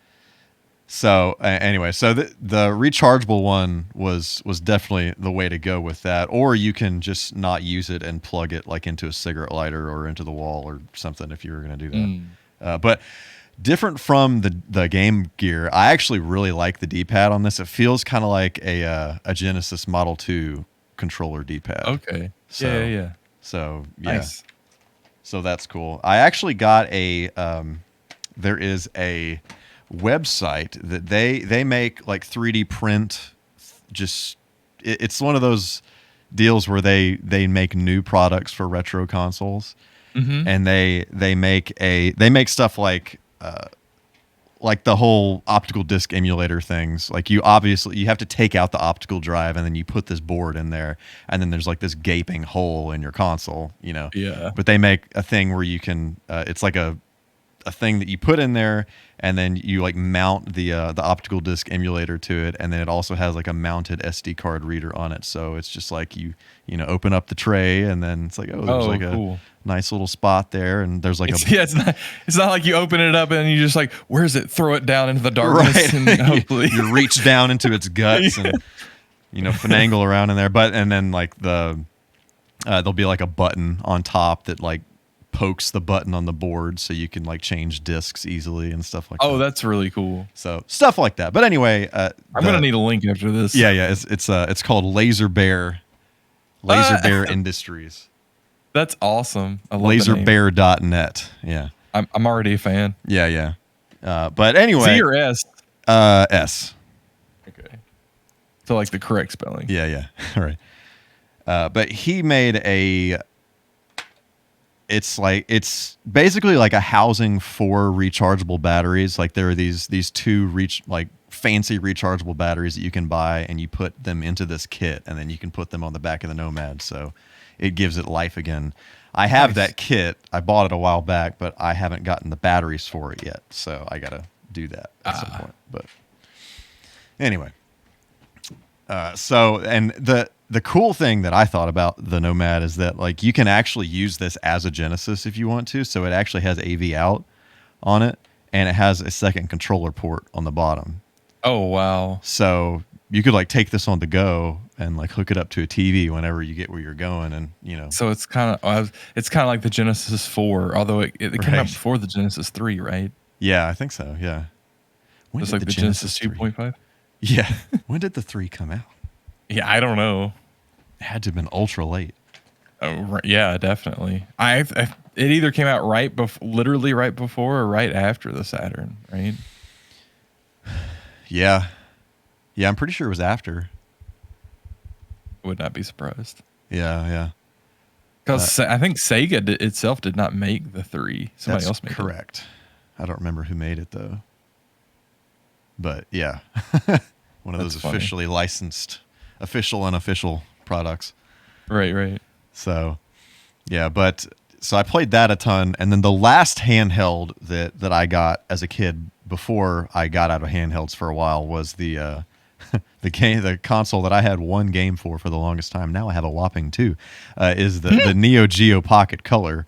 So anyway, so the rechargeable one was definitely the way to go with that. Or you can just not use it and plug it like into a cigarette lighter or into the wall or something if you were going to do that. But different from the Game Gear, I actually really like the D-pad on this. It feels kind of like a Genesis Model 2 controller D-pad. Okay. So, yeah. So yeah. Nice. So that's cool. I actually got there is a website that they make like 3D print. Just it's one of those deals where they make new products for retro consoles, and they make stuff like the whole optical disc emulator things. Like you have to take out the optical drive and then you put this board in there, and then there's like this gaping hole in your console, Yeah. But they make a thing where you can it's like a thing that you put in there, and then you like mount the optical disc emulator to it, and then it also has like a mounted SD card reader on it. So it's just like you open up the tray, and then it's like there's cool. a nice little spot there, and there's like it's not like you open it up and you just like, where's it? Throw it down into the darkness, right. And hopefully you reach down into its guts and finagle around in there. And then like there'll be like a button on top that like pokes the button on the board so you can like change discs easily and stuff like that. Oh, that's really cool. So stuff like that. But anyway, I'm gonna need a link after this. Yeah. It's called Laser Bear Industries. That's awesome. I love LaserBear.net. Yeah. I'm already a fan. Yeah. But anyway, Z or S? S. Okay. So like the correct spelling. Yeah. All right. But he made it's basically like a housing for rechargeable batteries. Like there are these two fancy rechargeable batteries that you can buy, and you put them into this kit, and then you can put them on the back of the Nomad, so it gives it life again. I have that kit. I bought it a while back, but I haven't gotten the batteries for it yet, so I gotta do that at some point. But anyway, and the cool thing that I thought about the Nomad is that like you can actually use this as a Genesis if you want to. So it actually has AV out on it, and it has a second controller port on the bottom. Oh wow! So you could like take this on the go and like hook it up to a TV whenever you get where you're going, and So it's kind of like the Genesis 4, although it came out before the Genesis 3, right? Yeah, I think so. Yeah. It's like the Genesis 2.5. Yeah. When did the 3 come out? Yeah, I don't know. It had to have been ultra late. Oh, right. Yeah, definitely. It either came out literally right before or right after the Saturn, right? Yeah, I'm pretty sure it was after. Would not be surprised. Yeah. Because I think Sega itself did not make the 3. Somebody else made it. Correct. I don't remember who made it though. But yeah, one of those officially licensed, official, unofficial products. Right. So, yeah, so I played that a ton, and then the last handheld that I got as a kid before I got out of handhelds for a while was the console that I had one game for the longest time. Now I have a whopping 2. Is the Neo Geo Pocket Color.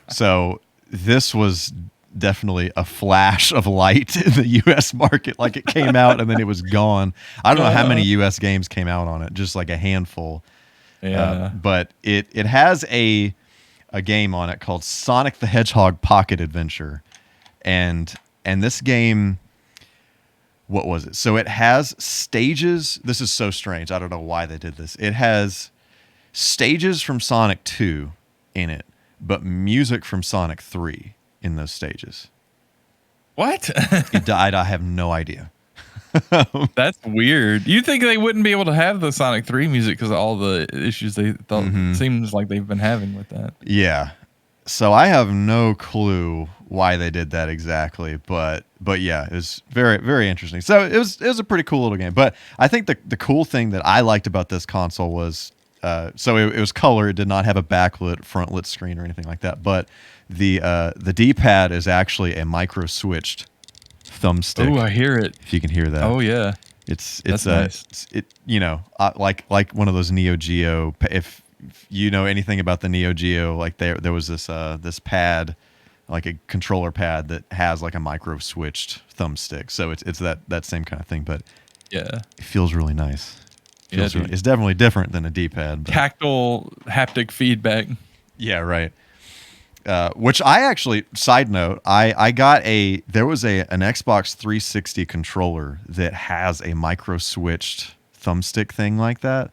So this was definitely a flash of light in the U.S. market. Like it came out and then it was gone. I don't know how many U.S. games came out on it, just like a handful. Yeah. But it has a game on it called Sonic the Hedgehog Pocket Adventure, and this game, what was it? So it has stages. This is so strange. I don't know why they did this. It has stages from Sonic 2 in it, but music from Sonic 3 in those stages. What? It died. I have no idea. That's weird. You'd think they wouldn't be able to have the Sonic 3 music because of all the issues they thought seems like they've been having with that. Yeah. So I have no clue why they did that exactly, but yeah, it was very, very interesting. So it was a pretty cool little game. But I think the cool thing that I liked about this console was so it was color. It did not have a backlit, front lit screen or anything like that. But the D-pad is actually a micro switched thumbstick. Oh, I hear it. If you can hear that. Oh yeah. It's nice. Like one of those Neo Geo. If you know anything about the Neo Geo, like there was this pad, like a controller pad that has like a micro switched thumbstick. So it's that same kind of thing, but yeah, it feels really nice. It's definitely different than a D-pad. Tactile haptic feedback. Yeah, right. Which I actually, side note, I got there was an Xbox 360 controller that has a micro switched thumbstick thing like that,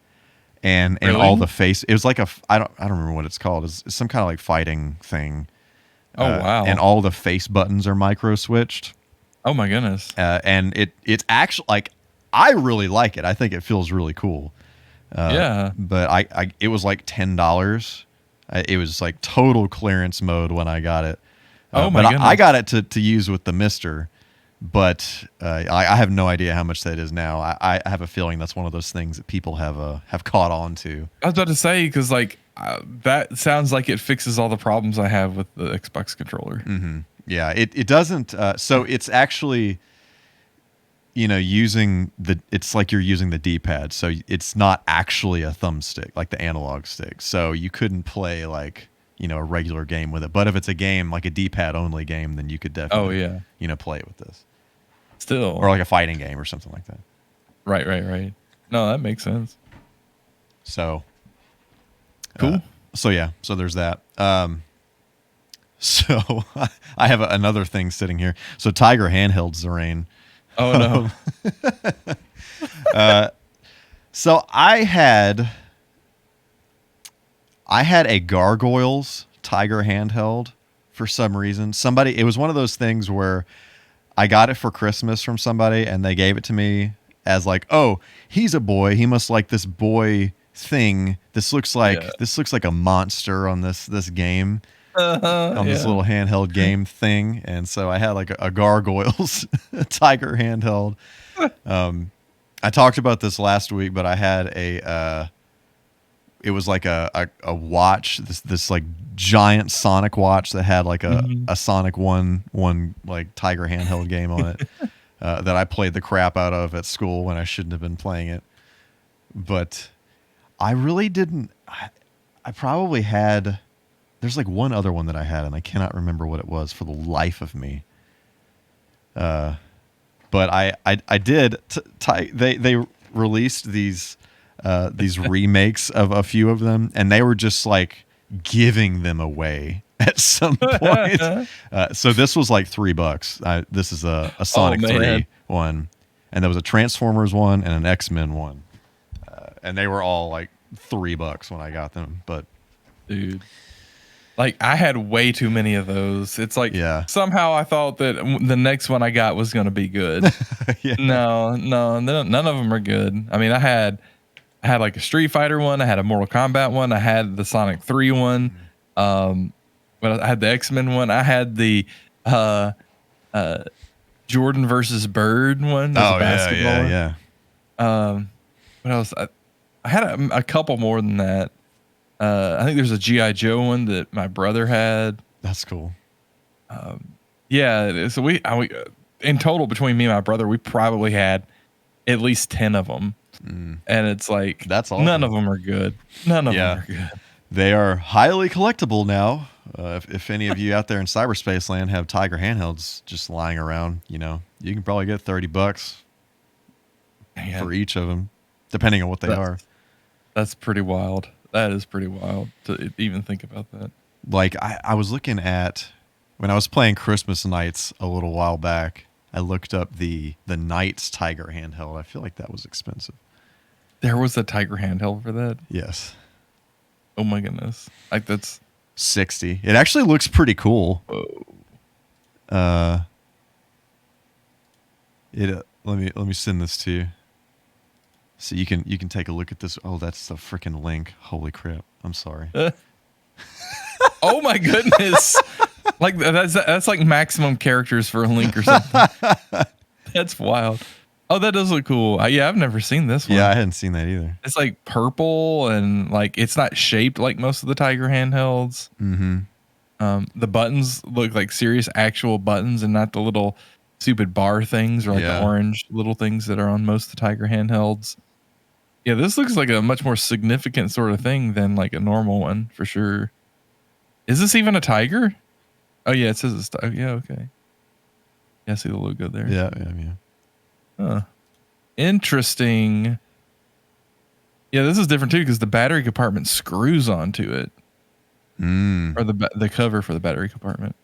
and Really? all the face. It was like I don't remember what it's called. It's some kind of like fighting thing. Oh wow! And all the face buttons are micro switched. Oh my goodness! And it's actually like I really like it. I think it feels really cool. Yeah. But it was like $10. It was like total clearance mode when I got it. Oh my goodness. I got it to use with the Mister, but I have no idea how much that is now. I have a feeling that's one of those things that people have caught on to. I was about to say because like that sounds like it fixes all the problems I have with the Xbox controller. Mm-hmm. Yeah, it doesn't. So it's actually, it's like you're using the D-pad. So it's not actually a thumbstick, like the analog stick. So you couldn't play like, a regular game with it. But if it's a game, like a D-pad only game, then you could definitely, play it with this. Still. Or like a fighting game or something like that. Right. No, that makes sense. So. Cool. So there's that. So I have another thing sitting here. So Tiger handheld Zerain. Oh no. So I had a Gargoyles Tiger handheld for some reason. It was one of those things where I got it for Christmas from somebody and they gave it to me as like, oh, he's a boy. He must like this boy thing. This looks like a monster on this game. This little handheld game thing, and so I had like a Gargoyles Tiger handheld. I talked about this last week, but I had it was like a watch, this like giant Sonic watch that had like a Sonic one like Tiger handheld game on it that I played the crap out of at school when I shouldn't have been playing it. But I really didn't. I probably had. There's like one other one that I had, and I cannot remember what it was for the life of me. But I did. They released these remakes of a few of them, and they were just like giving them away at some point. So this was like $3. This is a Sonic 3 one, and there was a Transformers one and an X-Men one, and they were all like $3 when I got them. But dude. Like I had way too many of those. It's like somehow I thought that the next one I got was going to be good. No, none of them are good. I mean, I had like a Street Fighter one. I had a Mortal Kombat one. I had the Sonic 3 one. But I had the X-Men one. I had the Jordan versus Bird one. Yeah. What else? I had a couple more than that. I think there's a G.I. Joe one that my brother had. That's cool. So we in total between me and my brother, we probably had at least 10 of them. And it's like that's awesome. None of them are good. None of them are good. They are highly collectible now. If any of you out there in cyberspace land have Tiger handhelds just lying around, you can probably get $30 for each of them, depending on what they are. That's pretty wild. That is pretty wild to even think about that. Like I was looking at when I was playing Christmas Nights a little while back. I looked up the Knights Tiger handheld. I feel like that was expensive. There was a Tiger handheld for that? Yes. Oh my goodness! Like that's $60. It actually looks pretty cool. Whoa. let me send this to you. So you can take a look at this. Oh, that's the freaking link. Holy crap. I'm sorry. Oh my goodness. Like that's like maximum characters for a link or something. That's wild. Oh, that does look cool. Yeah, I've never seen this one. Yeah, I hadn't seen that either. It's like purple and like it's not shaped like most of the Tiger handhelds. The buttons look like serious actual buttons and not the little stupid bar things or like the orange little things that are on most of the Tiger handhelds. Yeah, this looks like a much more significant sort of thing than like a normal one for sure. Is this even a Tiger? Oh yeah, it says it's Tiger. Yeah, okay. Yeah, I see the logo there. Yeah. Huh. Interesting. Yeah, this is different too because the battery compartment screws onto it. Or the cover for the battery compartment.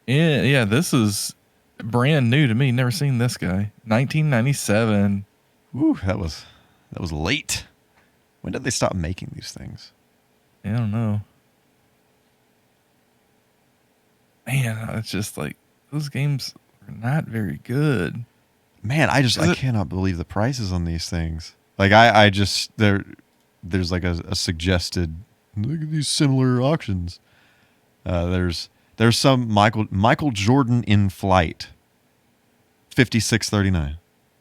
Yeah, this is brand new to me. Never seen this guy. 1997. Woo, that was late. When did they stop making these things? I don't know. Man, it's just like those games are not very good. Man, I cannot believe the prices on these things. Like I just there's like a suggested look at these similar auctions. There's some Michael Jordan in flight. $56.39.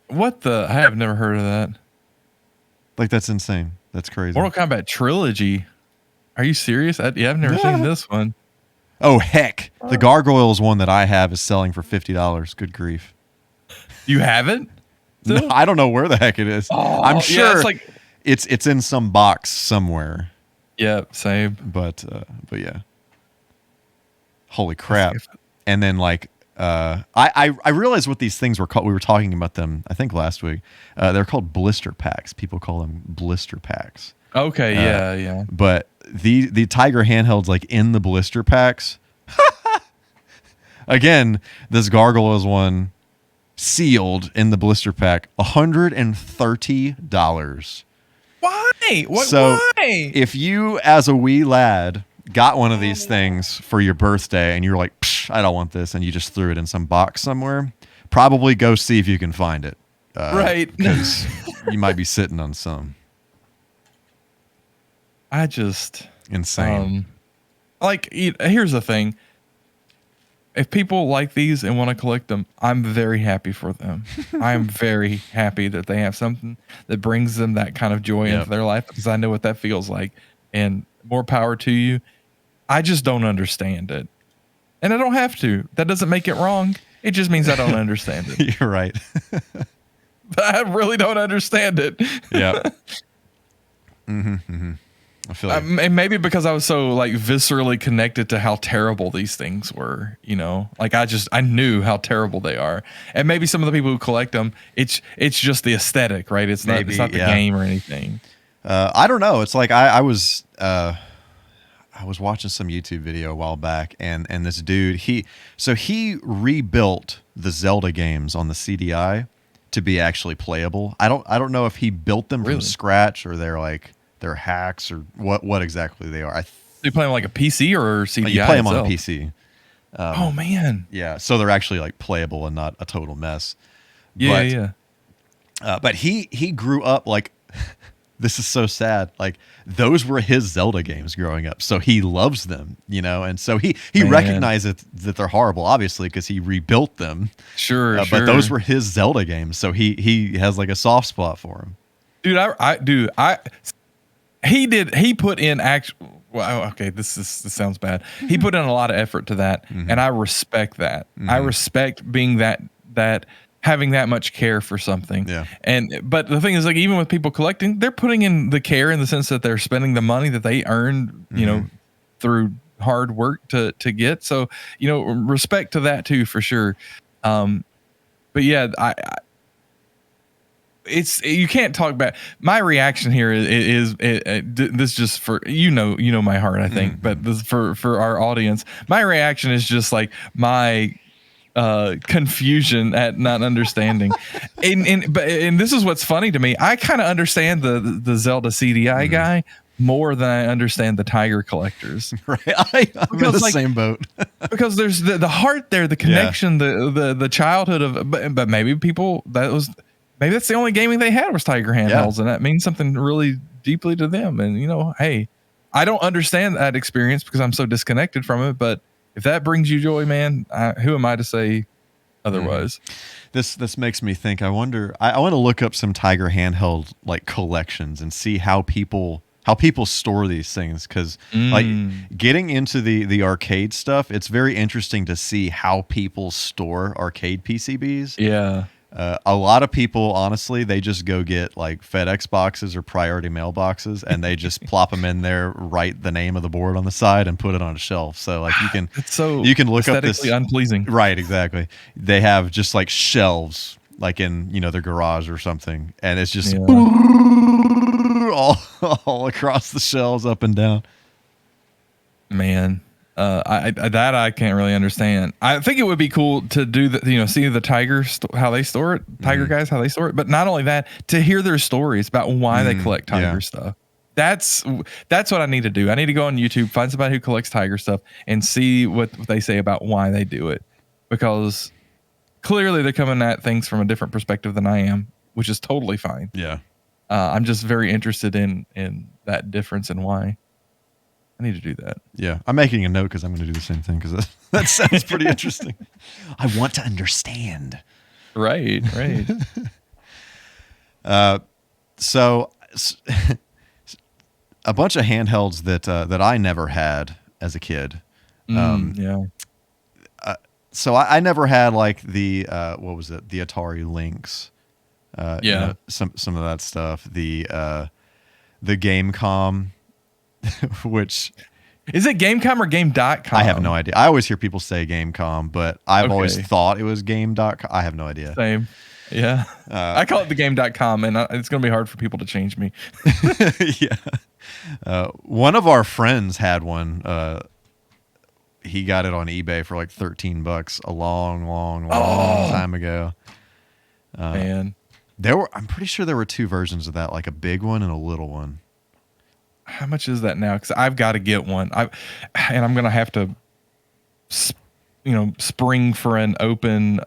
What the? I have never heard of that. Like that's insane. That's crazy. Mortal Kombat Trilogy. Are you serious? I've never seen this one. Oh heck, the Gargoyles one that I have is selling for $50. Good grief. You have it? No, I don't know where the heck it is. Oh, I'm sure it's like it's in some box somewhere. Yeah, same. But yeah. Holy crap. And then like I realized what these things were called. We were talking about them, I think last week. They're called blister packs. People call them blister packs. Okay, yeah. But the Tiger handhelds like in the blister packs. Again, this Gargoyles one sealed in the blister pack, $130. Why? So why? If you, as a wee lad, got one of these things for your birthday and you're like, I don't want this, and you just threw it in some box somewhere, probably go see if you can find it. Right. Because you might be sitting on some. I just... Insane. Here's the thing. If people like these and want to collect them, I'm very happy for them. I'm very happy that they have something that brings them that kind of joy into their life because I know what that feels like. And more power to you. I just don't understand it. And I don't have to. That doesn't make it wrong. It just means I don't understand it. You're right. I really don't understand it. Yeah. I feel like and maybe because I was so like viscerally connected to how terrible these things were, you know, like I knew how terrible they are. And maybe some of the people who collect them, it's just the aesthetic, right? It's not the game or anything. I don't know. It's like I was watching some YouTube video a while back, and this dude he rebuilt the Zelda games on the CDI to be actually playable. I don't know if he built them from scratch or they're hacks or what exactly they are. You play them like a PC or CDI? You play them on a PC. Oh man. Yeah, so they're actually like playable and not a total mess. Yeah. But he grew up like this is so sad. Like those were his Zelda games growing up, so he loves them, you know, and so he recognizes that they're horrible, obviously, because he rebuilt them. Sure. But those were his Zelda games, so he has like a soft spot for them. Dude, he put in actual. Well, okay, this sounds bad. He put in a lot of effort to that, and I respect that. I respect being that having that much care for something. Yeah. But the thing is, like, even with people collecting, they're putting in the care in the sense that they're spending the money that they earned, you know, through hard work to get. So, you know, respect to that too, for sure. But yeah, you can't talk about my reaction here is this just for you know my heart, I think, but this for our audience, my reaction is just like my confusion at not understanding. and this is what's funny to me. I kind of understand the Zelda CDI guy, more than I understand the tiger collectors. Right. I'm in the same boat. Because there's the heart there, the connection, the childhood of, but maybe maybe that's the only gaming they had was Tiger handhelds, and that means something really deeply to them. And hey, I don't understand that experience because I'm so disconnected from it. But if that brings you joy, man, who am I to say otherwise? This makes me think. I wonder. I want to look up some Tiger handheld like collections and see how people store these things, because like getting into the arcade stuff, it's very interesting to see how people store arcade PCBs. Yeah. A lot of people, honestly, they just go get like FedEx boxes or priority mail boxes, and they just plop them in there, write the name of the board on the side, and put it on a shelf. So like you can look up this unpleasing. Right, exactly. They have just like shelves, like in their garage or something, and it's just all across the shelves, up and down. Man. I can't really understand. I think it would be cool to do see the Tiger how they store it, Tiger guys how they store it, but not only that, to hear their stories about why they collect Tiger stuff. That's what I need to do. I need to go on YouTube, find somebody who collects Tiger stuff, and see what they say about why they do it, because clearly they're coming at things from a different perspective than I am, which is totally fine. Yeah. I'm just very interested in that difference and why. I need to do that. Yeah, I'm making a note because I'm going to do the same thing, because that sounds pretty interesting. I want to understand. Right. So a bunch of handhelds that I never had as a kid. So I never had like the what was it? The Atari Lynx. Some of that stuff. The Gamecom. Which is it, Gamecom or Game.com? I have no idea. I always hear people say Gamecom, but I've always thought it was Game.com. I have no idea. Same. Yeah. I call it the Game.com, and it's going to be hard for people to change me. Yeah. One of our friends had one. He got it on eBay for like $13 a long time ago. Man. I'm pretty sure there were two versions of that, like a big one and a little one. How much is that now? Because I've got to get one. And I'm gonna have to, spring for an open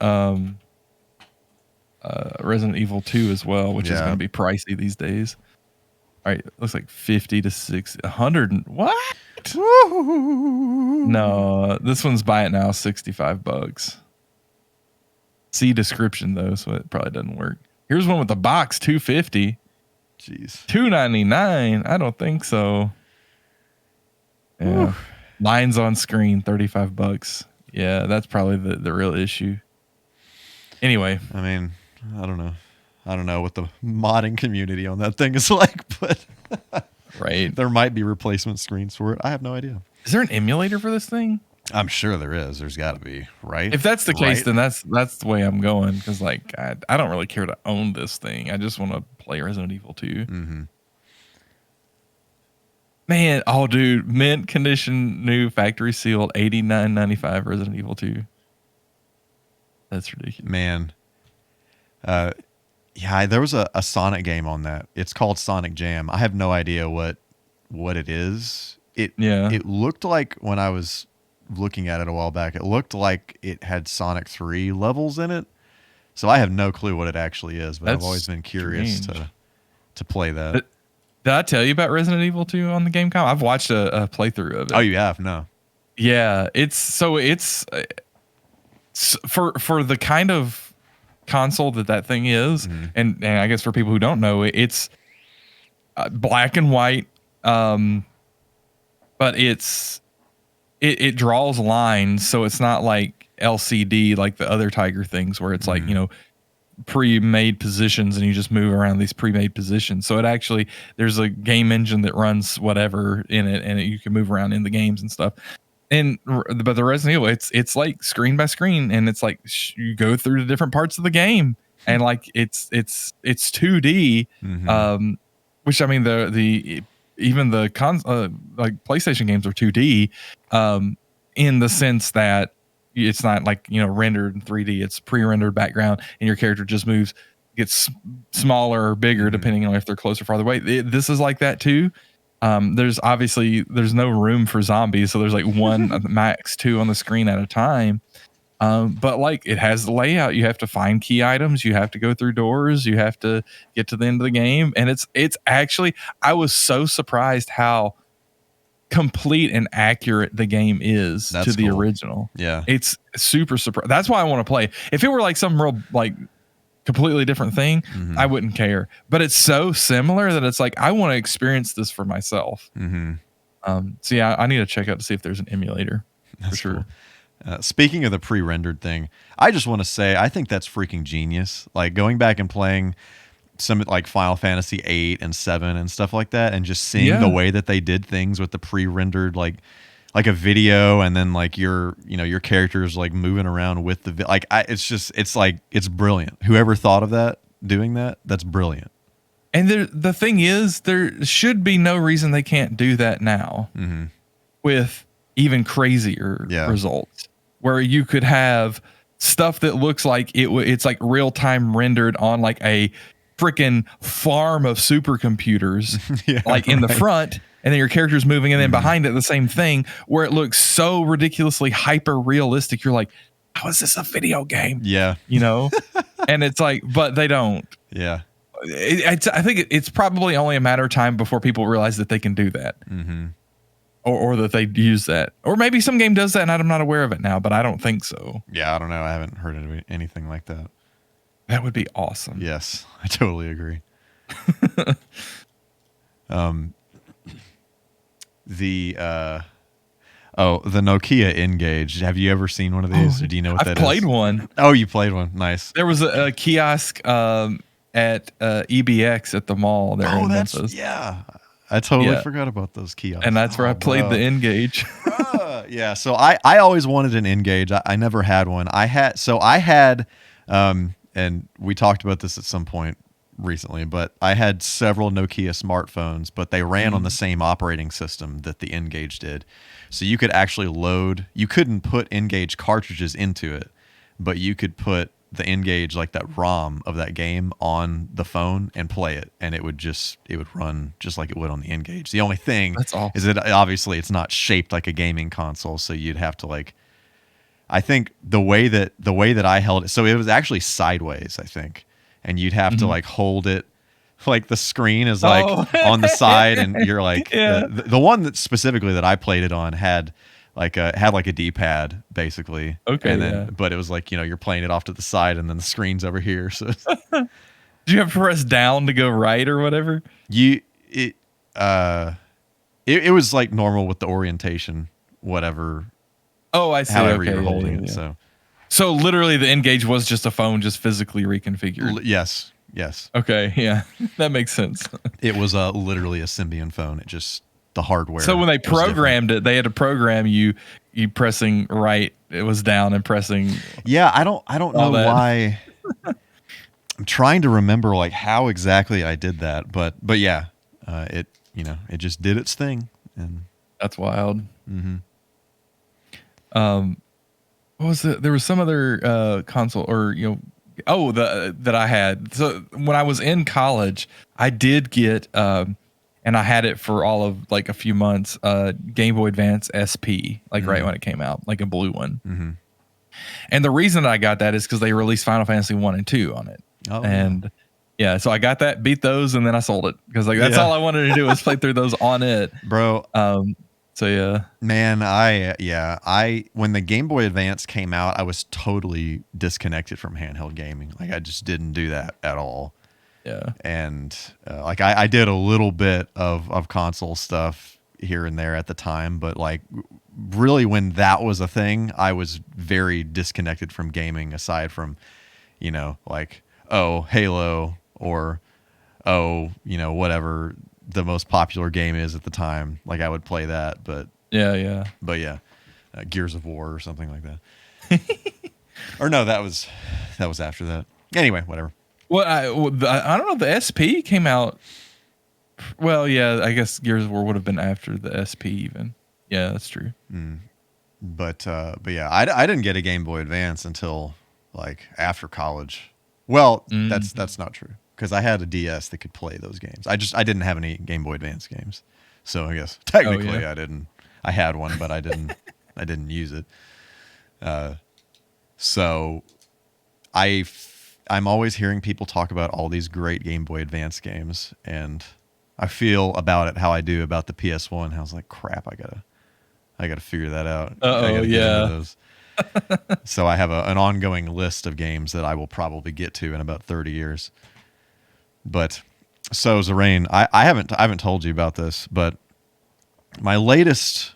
Resident Evil 2 as well, which is gonna be pricey these days. All right, looks like 50 to 60, 100. What? No, this one's buy it now, $65. See description though, so it probably doesn't work. Here's one with the box, $250. Jeez. $299? I don't think so. Yeah. Lines on screen, $35. Yeah, that's probably the real issue. Anyway. I mean, I don't know what the modding community on that thing is like, but right. There might be replacement screens for it. I have no idea. Is there an emulator for this thing? I'm sure there is. There's got to be, right? If that's the case, then that's the way I'm going, because like I don't really care to own this thing. I just want to play Resident Evil 2. Mm-hmm. Man, dude, mint condition, new factory sealed, $89.95 Resident Evil 2. That's ridiculous. Man. There was a Sonic game on that. It's called Sonic Jam. I have no idea what it is. It looked like, when I was looking at it a while back, it looked like it had Sonic 3 levels in it. So I have no clue what it actually is, but I've always been curious to play that. Did I tell you about Resident Evil 2 on the Gamecom? I've watched a playthrough of it. Oh, you have? No. Yeah, it's for the kind of console that thing is, and I guess for people who don't know, it's black and white, but it draws lines, so it's not like LCD like the other Tiger things where it's like, pre-made positions and you just move around these pre-made positions. So it actually, there's a game engine that runs whatever in it, and you can move around in the games and stuff. But the Resident Evil, it's like screen by screen, and it's like you go through the different parts of the game, and like it's 2D, which I mean even the like PlayStation games are 2D, in the sense that it's not like, rendered in 3D. It's pre-rendered background, and your character just gets smaller or bigger depending on if they're close or farther away. This is like that too. There's no room for zombies, so there's like one max 2 on the screen at a time. But like it has the layout. You have to find key items. You have to go through doors. You have to get to the end of the game. And it's actually, I was so surprised how complete and accurate the game is to the original. Yeah. It's super surprised. That's why I want to play. If it were like some real like completely different thing, I wouldn't care. But it's so similar that it's like I want to experience this for myself. So yeah, I need to check out to see if there's an emulator. That's for sure. Cool. Speaking of the pre-rendered thing, I just want to say I think that's freaking genius. Like going back and playing some like Final Fantasy 8 and 7 and stuff like that, and just seeing the way that they did things with the pre-rendered like a video, and then like your characters like moving around with the it's brilliant. Whoever thought of that, doing that, that's brilliant. And the thing is, there should be no reason they can't do that now with even crazier results, where you could have stuff that looks like it's like real time rendered on like a freaking farm of supercomputers, like in the front, and then your character's moving, and then behind it the same thing, where it looks so ridiculously hyper realistic. You're like, how is this a video game? Yeah, and it's like, but they don't. Yeah, I think it's probably only a matter of time before people realize that they can do that. Or that they use that. Or maybe some game does that and I'm not aware of it now, but I don't think so. Yeah, I don't know. I haven't heard of anything like that. That would be awesome. Yes, I totally agree. The Nokia N-Gage. Have you ever seen one of these? Or do you know what that is? I've played one. Oh, you played one. Nice. There was a kiosk at EBX at the mall there in Memphis. Yeah. I totally forgot about those kiosks. And that's where I played the N-Gage. Yeah, so I always wanted an N-Gage. I never had one. I had and we talked about this at some point recently, but I had several Nokia smartphones, but they ran on the same operating system that the N-Gage did. So you could actually you couldn't put N-Gage cartridges into it, but you could put the N-Gage, like that ROM of that game, on the phone and play it, and it would run just like it would on the N-Gage. The only thing is that obviously it's not shaped like a gaming console, so you'd have to like, I think the way that I held it, so it was actually sideways, I think, and you'd have to like hold it, like the screen is like on the side, and you're like the one that specifically that I played it on had like a D-pad basically. Okay. And then but it was like, you're playing it off to the side and then the screen's over here. So did you have to press down to go right or whatever? It was like normal with the orientation, whatever. Oh, I see. However you're holding it. So literally the N-Gage was just a phone just physically reconfigured. Yes. Okay, yeah. That makes sense. It was literally a Symbian phone. It just, the hardware. So when they programmed it, they had to program you pressing right. It was down and pressing. Yeah, I don't know why. I'm trying to remember like how exactly I did that, but yeah, it just did its thing, and that's wild. What was it? There was some other console or that I had. So when I was in college, I did get and I had it for all of like a few months, Game Boy Advance SP, like right when it came out, like a blue one. And the reason that I got that is because they released Final Fantasy 1 and 2 on it. And so I got that, beat those, and then I sold it because like that's all I wanted to do was play through those on it, bro. So yeah, man, when the Game Boy Advance came out, I was totally disconnected from handheld gaming. Like I just didn't do that at all. Yeah. And like I did a little bit of console stuff here and there at the time, but like really when that was a thing, I was very disconnected from gaming aside from, like, Halo or, whatever the most popular game is at the time. Like I would play that, but Gears of War or something like that. Or no, that was after that. Anyway, whatever. Well, I don't know. The SP came out. Well, yeah, I guess Gears of War would have been after the SP even. Yeah, that's true. But yeah, I didn't get a Game Boy Advance until like after college. Well, that's not true because I had a DS that could play those games. I didn't have any Game Boy Advance games. So I guess technically I had one, but I didn't use it. So I'm always hearing people talk about all these great Game Boy Advance games, and I feel about it how I do about the PS1. I was like, crap, I gotta figure that out. I gotta get into those. So I have an ongoing list of games that I will probably get to in about 30 years. But so Zorain, I haven't told you about this, but my latest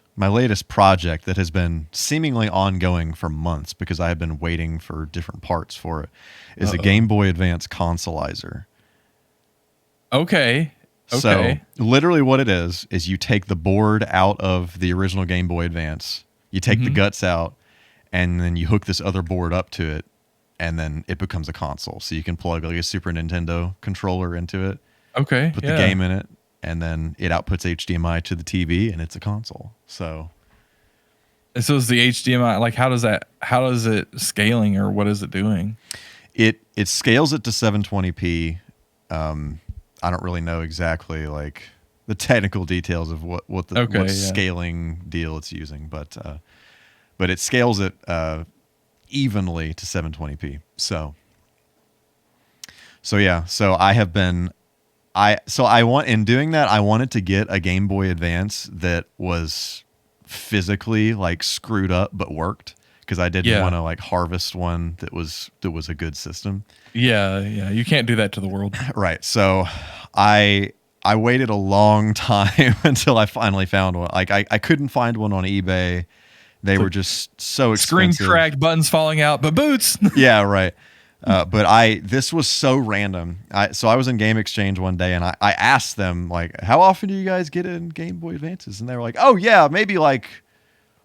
project that has been seemingly ongoing for months because I have been waiting for different parts for it is a Game Boy Advance Consolizer. Okay. So literally what it is you take the board out of the original Game Boy Advance, you take the guts out, and then you hook this other board up to it, and then it becomes a console. So you can plug like a Super Nintendo controller into it. Okay. Put the game in it, and then it outputs HDMI to the TV, and it's a console. So is the HDMI, like how is it scaling, or what is it doing? It scales it to 720p. I don't really know exactly like the technical details of what scaling deal it's using, but it scales it evenly to 720p. So I have been in doing that, I wanted to get a Game Boy Advance that was physically like screwed up but worked, because I didn't want to like harvest one that was a good system. Yeah, you can't do that to the world. Right. So I waited a long time until I finally found one. Like I couldn't find one on eBay. They were just so expensive. Screen cracked, buttons falling out, but boots. Yeah, right. But this was so random. So I was in Game Exchange one day, and I asked them, like, how often do you guys get in Game Boy Advances? And they were like, oh yeah, maybe like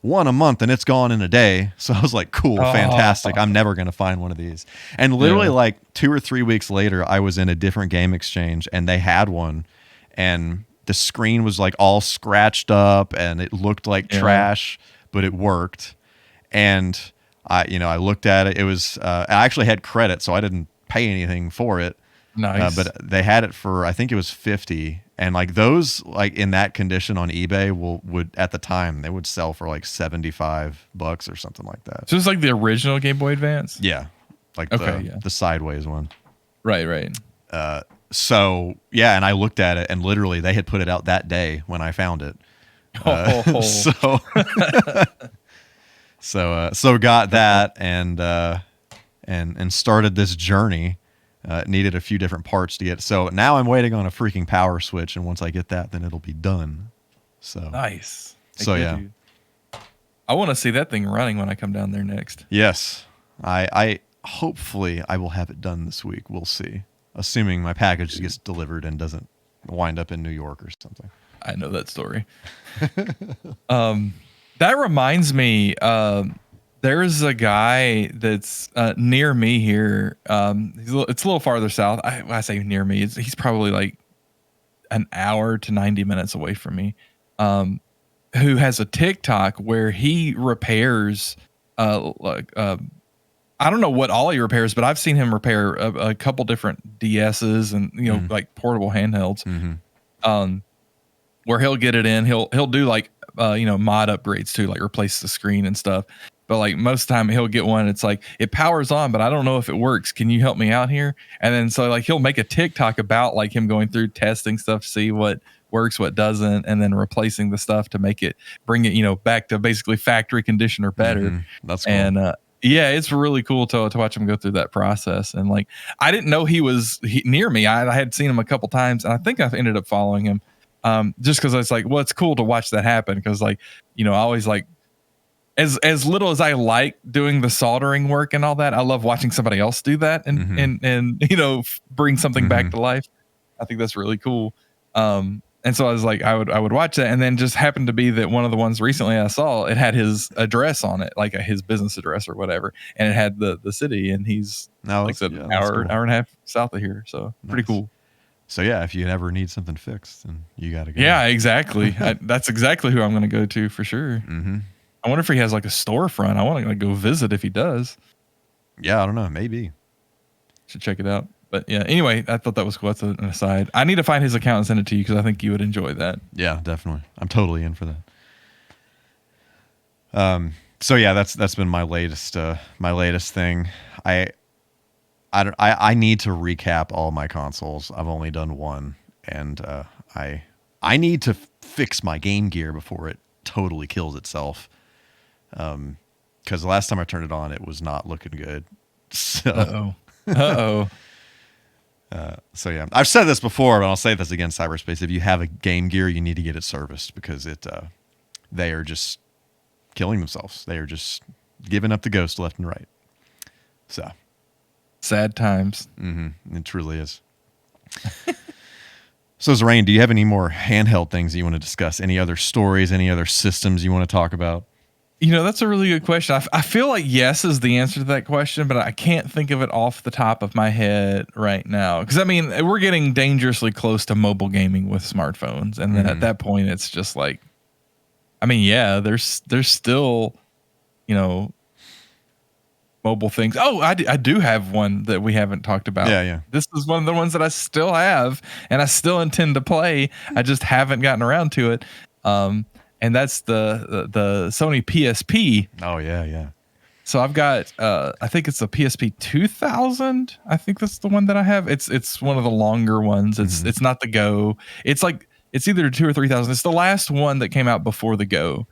one a month, and it's gone in a day. So I was like, cool, fantastic. I'm never going to find one of these. And literally like 2 or 3 weeks later, I was in a different Game Exchange, and they had one, and the screen was like all scratched up, and it looked like trash, but it worked. And I looked at it. It was I actually had credit, so I didn't pay anything for it. Nice. But they had it for, I think it was $50, and like those, like in that condition on eBay would at the time they would sell for like $75 or something like that. So it's like the original Game Boy Advance. Yeah, like the sideways one. Right. So yeah, and I looked at it, and literally they had put it out that day when I found it. So got that and started this journey. Needed a few different parts to get. So now I'm waiting on a freaking power switch, and once I get that, then it'll be done. So nice. So yeah, dude. I want to see that thing running when I come down there next. Yes, I hopefully I will have it done this week. We'll see, assuming my package gets delivered and doesn't wind up in New York or something. I know that story. That reminds me. There's a guy that's near me here. It's a little farther south. I say near me. He's probably like an hour to 90 minutes away from me. Who has a TikTok where he repairs, I don't know what all he repairs, but I've seen him repair a couple different DSs and like portable handhelds. Where he'll get it in. He'll do like mod upgrades too, like replace the screen and stuff. But like most of the time he'll get one. It's like it powers on, but I don't know if it works. Can you help me out here? And then so like he'll make a TikTok about like him going through testing stuff to see what works, what doesn't, and then replacing the stuff to bring it back to basically factory condition or better. That's cool. And yeah, it's really cool to watch him go through that process. And like I didn't know he was near me. I had seen him a couple times, and I think I've ended up following him just because it's like, well, it's cool to watch that happen because like I always like. As little as I like doing the soldering work and all that, I love watching somebody else do that and bring something back to life. I think that's really cool. And so I was like, I would watch that, and then just happened to be that one of the ones recently I saw, it had his address on it, like his business address or whatever, and it had the city, and he's like an hour and a half south of here, so pretty cool. So yeah, if you ever need something fixed, then you got to go. Yeah, exactly. That's exactly who I'm going to go to for sure. I wonder if he has like a storefront. I want to go visit if he does. Yeah, I don't know. Maybe. Should check it out. But yeah, anyway, I thought that was cool. That's an aside. I need to find his account and send it to you because I think you would enjoy that. Yeah, definitely. I'm totally in for that. So yeah, that's been my latest thing. I need to recap all my consoles. I've only done one, and I need to fix my Game Gear before it totally kills itself. Because the last time I turned it on, it was not looking good. So, so yeah, I've said this before, but I'll say this again, Cyberspace. If you have a Game Gear, you need to get it serviced because they are just killing themselves. They are just giving up the ghost left and right. So sad times. Mm-hmm. It truly is. So Zarain, do you have any more handheld things that you want to discuss? Any other stories? Any other systems you want to talk about? You know, that's a really good question. I feel like yes is the answer to that question, but I can't think of it off the top of my head right now. Because, I mean, we're getting dangerously close to mobile gaming with smartphones. And then at that point, it's just like, I mean, yeah, there's still, you know, mobile things. Oh, I do have one that we haven't talked about. Yeah. This is one of the ones that I still have and I still intend to play. I just haven't gotten around to it. And that's the Sony Psp. Oh yeah. So I've got I think it's a PSP 2000. I think that's the one that I have. It's one of the longer ones. It's not the Go. It's like it's either 2,000 or 3,000. It's the last one that came out before the Go.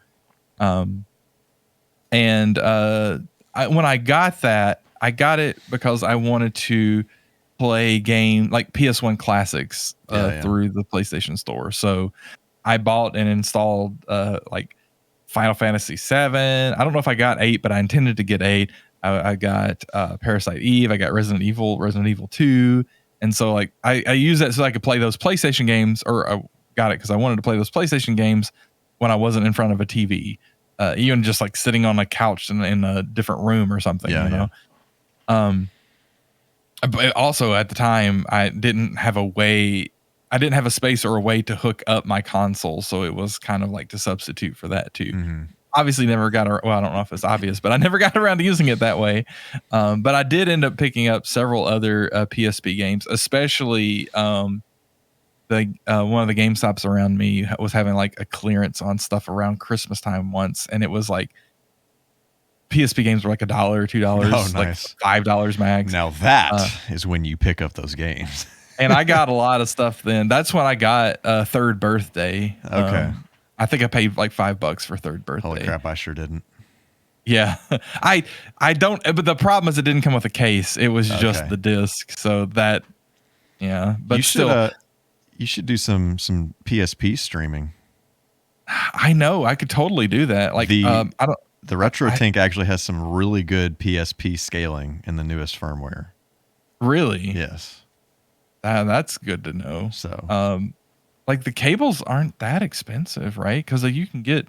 When I got that, I got it because I wanted to play game like PS1 classics through the PlayStation Store. So I bought and installed like Final Fantasy 7. I don't know if I got 8, but I intended to get 8. I got Parasite Eve. I got Resident Evil 2. And so like I used that so I could play those PlayStation games, or I got it because I wanted to play those PlayStation games when I wasn't in front of a TV. Even just like sitting on a couch in a different room or something, you know? But also at the time I didn't have a space or a way to hook up my console. So it was kind of like to substitute for that too. Obviously never got, well, I don't know if it's obvious, but I never got around to using it that way. But I did end up picking up several other PSP games, especially one of the GameStops around me was having like a clearance on stuff around Christmas time once. And it was like PSP games were like $1 or $2, nice. Like $5 max. Now that is when you pick up those games. And I got a lot of stuff then. That's when I got Third Birthday. Okay. I think I paid like $5 for Third Birthday. Holy crap, I sure didn't. Yeah. I don't, but the problem is it didn't come with a case. It was just the disc. So that, yeah. But you should do some PSP streaming. I know. I could totally do that. Like the RetroTink actually has some really good PSP scaling in the newest firmware. Really? Yes. That's good to know. So, like the cables aren't that expensive, right? Because you can get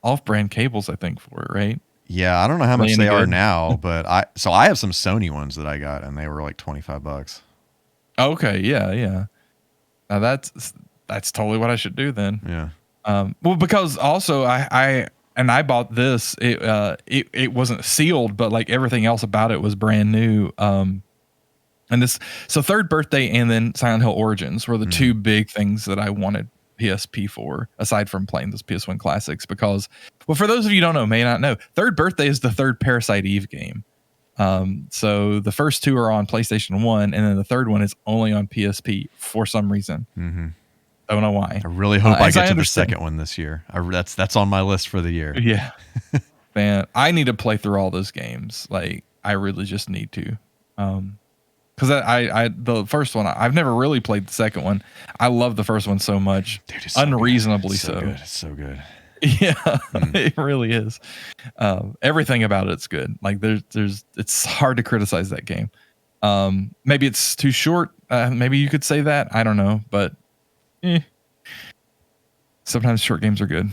off-brand cables, I think, for it, right? Yeah, I don't know how much they are now, but I have some Sony ones that I got, and they were like $25. Okay, yeah. Now that's totally what I should do then. Yeah. Well, because also I bought this. It wasn't sealed, but like everything else about it was brand new. So Third Birthday and then Silent Hill Origins were the two big things that I wanted PSP for, aside from playing those PS1 classics. Because, well, for those of you who don't know, may not know, Third Birthday is the third Parasite Eve game. So the first two are on PlayStation 1, and then the third one is only on PSP for some reason. I don't know why. I really hope I get to the second one this year. That's on my list for the year. Yeah. Man, I need to play through all those games. Like, I really just need to. Because the first one, I've never really played the second one. I love the first one so much. Dude, it's so unreasonably so. Good. It's so good. Yeah, it really is. Everything about it's good. Like it's hard to criticize that game. Maybe it's too short. Maybe you could say that. I don't know, but sometimes short games are good,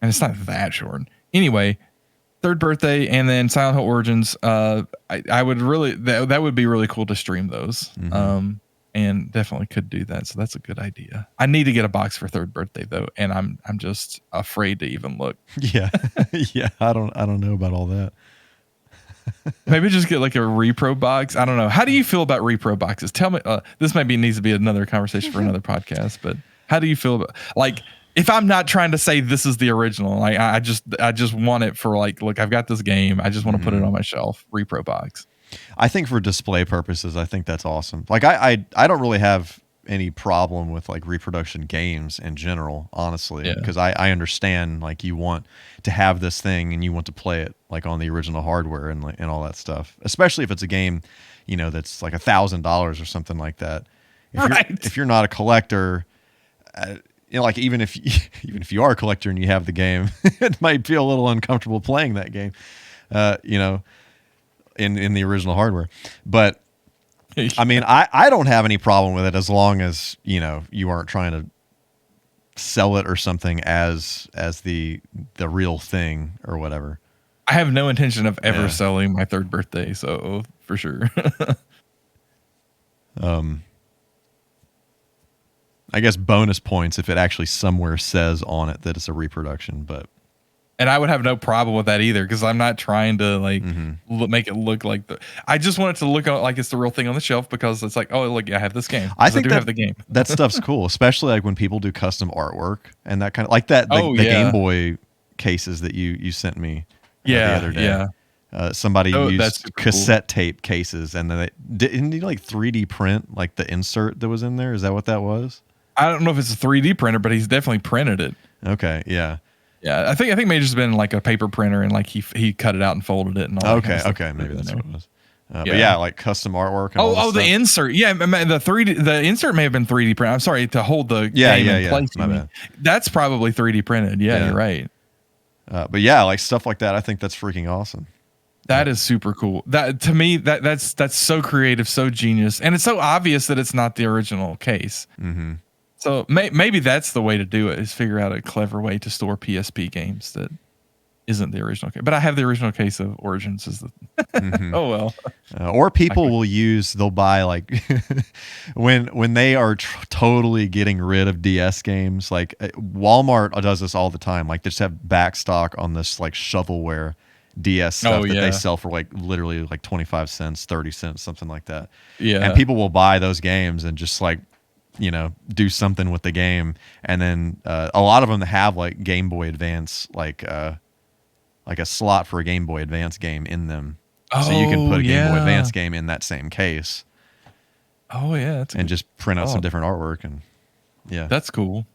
and it's not that short. Anyway, Third Birthday and then Silent Hill Origins. I would really that would be really cool to stream those. And definitely could do that. So that's a good idea. I need to get a box for Third Birthday though, and I'm just afraid to even look. Yeah. Yeah. I don't know about all that. Maybe just get like a repro box. I don't know. How do you feel about repro boxes? Tell me. This maybe needs to be another conversation for another podcast. But how do you feel about like if I'm not trying to say this is the original? Like I just want it for like, look, I've got this game. I just want to put it on my shelf. Repro box. I think for display purposes, I think that's awesome. Like I don't really have any problem with like reproduction games in general, honestly, because I understand like you want to have this thing and you want to play it like on the original hardware and all that stuff, especially if it's a game, you know, that's like $1,000 or something like that. If you're not a collector, you know, like even if you are a collector and you have the game, it might feel a little uncomfortable playing that game, you know, in the original hardware. But I mean, I don't have any problem with it as long as, you know, you aren't trying to sell it or something as the real thing or whatever. I have no intention of ever selling my third birthday, so for sure. I guess bonus points if it actually somewhere says on it that it's a reproduction, but. And I would have no problem with that either, because I'm not trying to like make it look like I just want it to look like it's the real thing on the shelf, because it's like, oh, look, I have this game. I think I do have the game. That stuff's cool, especially like when people do custom artwork and that kind of like that. The Game Boy cases that you sent me the other day. Yeah. Somebody used cassette tape cases, and then didn't you like 3D print like the insert that was in there? Is that what that was? I don't know if it's a 3D printer, but he's definitely printed it. Okay, yeah. Yeah, I think maybe just been like a paper printer, and like he cut it out and folded it and all. Okay, maybe that's what it was. But yeah, like custom artwork. And all the insert. Yeah, the insert may have been 3D printed. I'm sorry, to hold the game in place. My bad. That's probably 3D printed. Yeah, you're right. But yeah, like stuff like that, I think that's freaking awesome. That is super cool. That to me, that's so creative, so genius, and it's so obvious that it's not the original case. Mm-hmm. So maybe that's the way to do it, is figure out a clever way to store PSP games that isn't the original case. But I have the original case of Origins. Oh, well. Or people they'll buy like when they are totally getting rid of DS games, like Walmart does this all the time. Like they just have back stock on this like shovelware DS stuff that they sell for like literally like 25 cents, 30 cents, something like that. Yeah. And people will buy those games and just like, you know, do something with the game. And then a lot of them have like Game Boy Advance, like a slot for a Game Boy Advance game in them. So you can put a Game Boy Advance game in that same case. Oh yeah. And just print out some different artwork. And yeah. That's cool.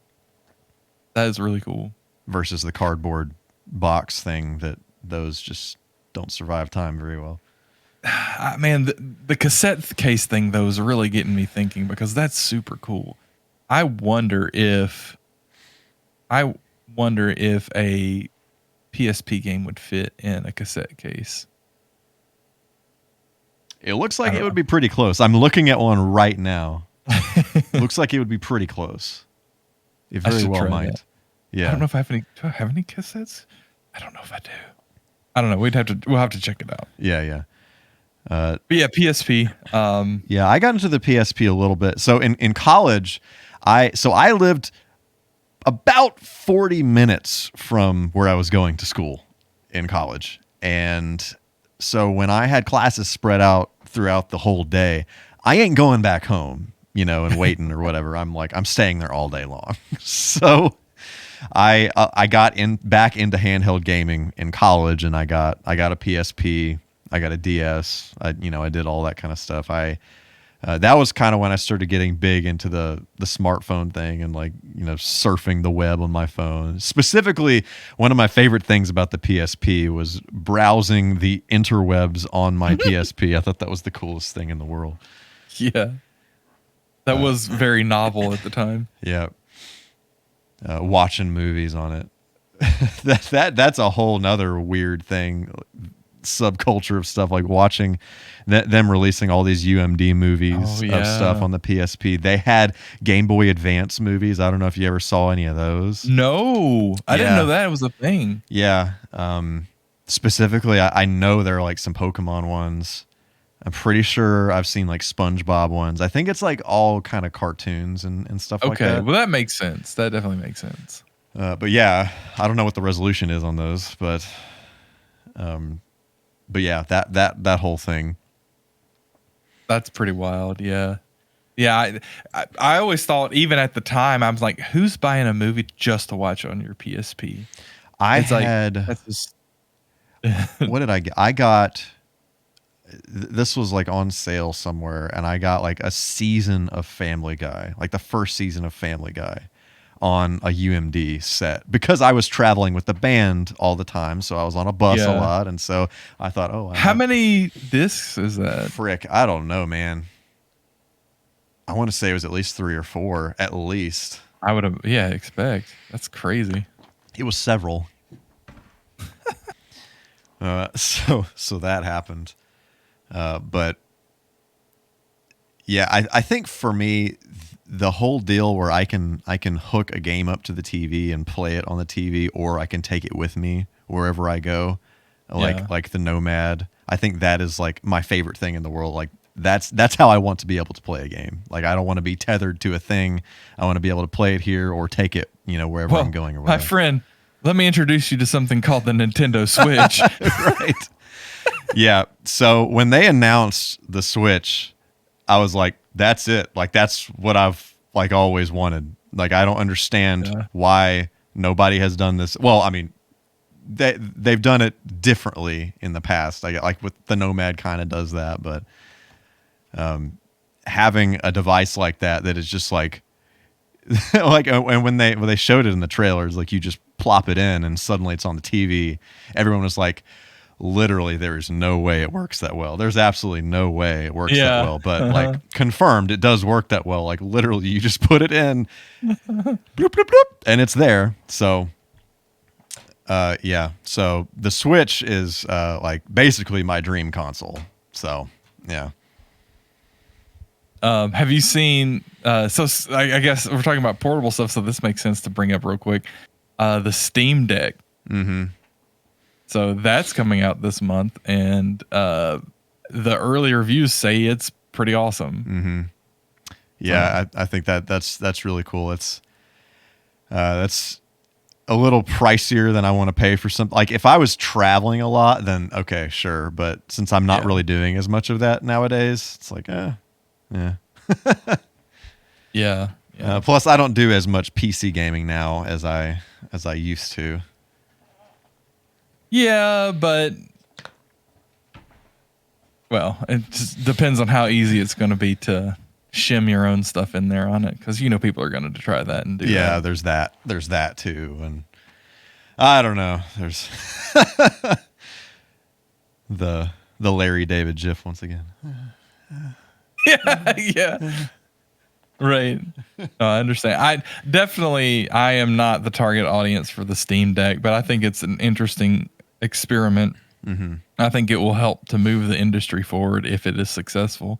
That is really cool. Versus the cardboard box thing that those just don't survive time very well. Man, the cassette case thing though is really getting me thinking, because that's super cool. I wonder if a PSP game would fit in a cassette case. It looks like it would be pretty close. I'm looking at one right now. Looks like it would be pretty close. It very well might. That. Yeah. I don't know if I have any. Do I have any cassettes? I don't know if I do. I don't know. We'll have to check it out. Yeah. But yeah, PSP. Yeah, I got into the PSP a little bit. So in college, I lived about 40 minutes from where I was going to school in college. And so when I had classes spread out throughout the whole day, I ain't going back home, you know, and waiting or whatever. I'm staying there all day long. So I got back into handheld gaming in college, and I got a PSP. I got a DS. I did all that kind of stuff. That was kind of when I started getting big into the smartphone thing and like, you know, surfing the web on my phone. Specifically, one of my favorite things about the PSP was browsing the interwebs on my PSP. I thought that was the coolest thing in the world. Yeah. That was very novel at the time. Yeah. Watching movies on it. That's a whole nother weird thing. Subculture of stuff, like watching them releasing all these UMD movies of stuff on the PSP. They had Game Boy Advance movies. I don't know if you ever saw any of those. No, I didn't know that was a thing. Yeah. Specifically, I know there are like some Pokemon ones. I'm pretty sure I've seen like SpongeBob ones. I think it's like all kind of cartoons and stuff like that. Okay, well that makes sense. That definitely makes sense. But yeah, I don't know what the resolution is on those, but yeah, that whole thing. That's pretty wild. Yeah. Yeah, I always thought, even at the time, I was like, who's buying a movie just to watch on your PSP? I It's like, had, that's just what did I get? I got, this was like on sale somewhere, and I got like a season of Family Guy, like the first season of Family Guy on a UMD set, because I was traveling with the band all the time. So I was on a bus a lot. And so I thought, oh, how many discs is that? Frick, I don't know, man. I want to say it was at least 3 or 4, at least. I would have, expect. That's crazy. It was several. So that happened. But yeah, I think for me, the whole deal where I can hook a game up to the TV and play it on the TV, or I can take it with me wherever I go, like the Nomad. I think that is like my favorite thing in the world. Like that's how I want to be able to play a game. Like I don't want to be tethered to a thing. I want to be able to play it here or take it, wherever I'm going or whatever. My friend, let me introduce you to something called the Nintendo Switch. Right. Yeah. So when they announced the Switch, I was like, that's it. Like that's what I've like always wanted. Like I don't understand why nobody has done this. Well, I mean, they've done it differently in the past. Like with the Nomad kind of does that, but having a device like that is just like like, and when they showed it in the trailers, like you just plop it in and suddenly it's on the TV. Everyone was like, literally, there is no way it works that well. There's absolutely no way it works that well. But like confirmed, it does work that well. Like literally, you just put it in, bloop, bloop, bloop, and it's there. So, yeah. So the Switch is like basically my dream console. So yeah. Have you seen? So I guess we're talking about portable stuff, so this makes sense to bring up real quick. The Steam Deck. Mm-hmm. So that's coming out this month, and the early reviews say it's pretty awesome. Mm-hmm. Yeah, I think that's really cool. It's that's a little pricier than I want to pay for something. Like if I was traveling a lot, then okay, sure. But since I'm not really doing as much of that nowadays, it's like, yeah. Yeah. Plus, I don't do as much PC gaming now as I used to. Yeah, but well, it just depends on how easy it's going to be to shim your own stuff in there on it, because people are going to try that and do that. Yeah, there's that too, and I don't know. There's the Larry David GIF once again. Yeah. Right. I understand. I am not the target audience for the Steam Deck, but I think it's an interesting experiment. Mm-hmm. I think it will help to move the industry forward if it is successful.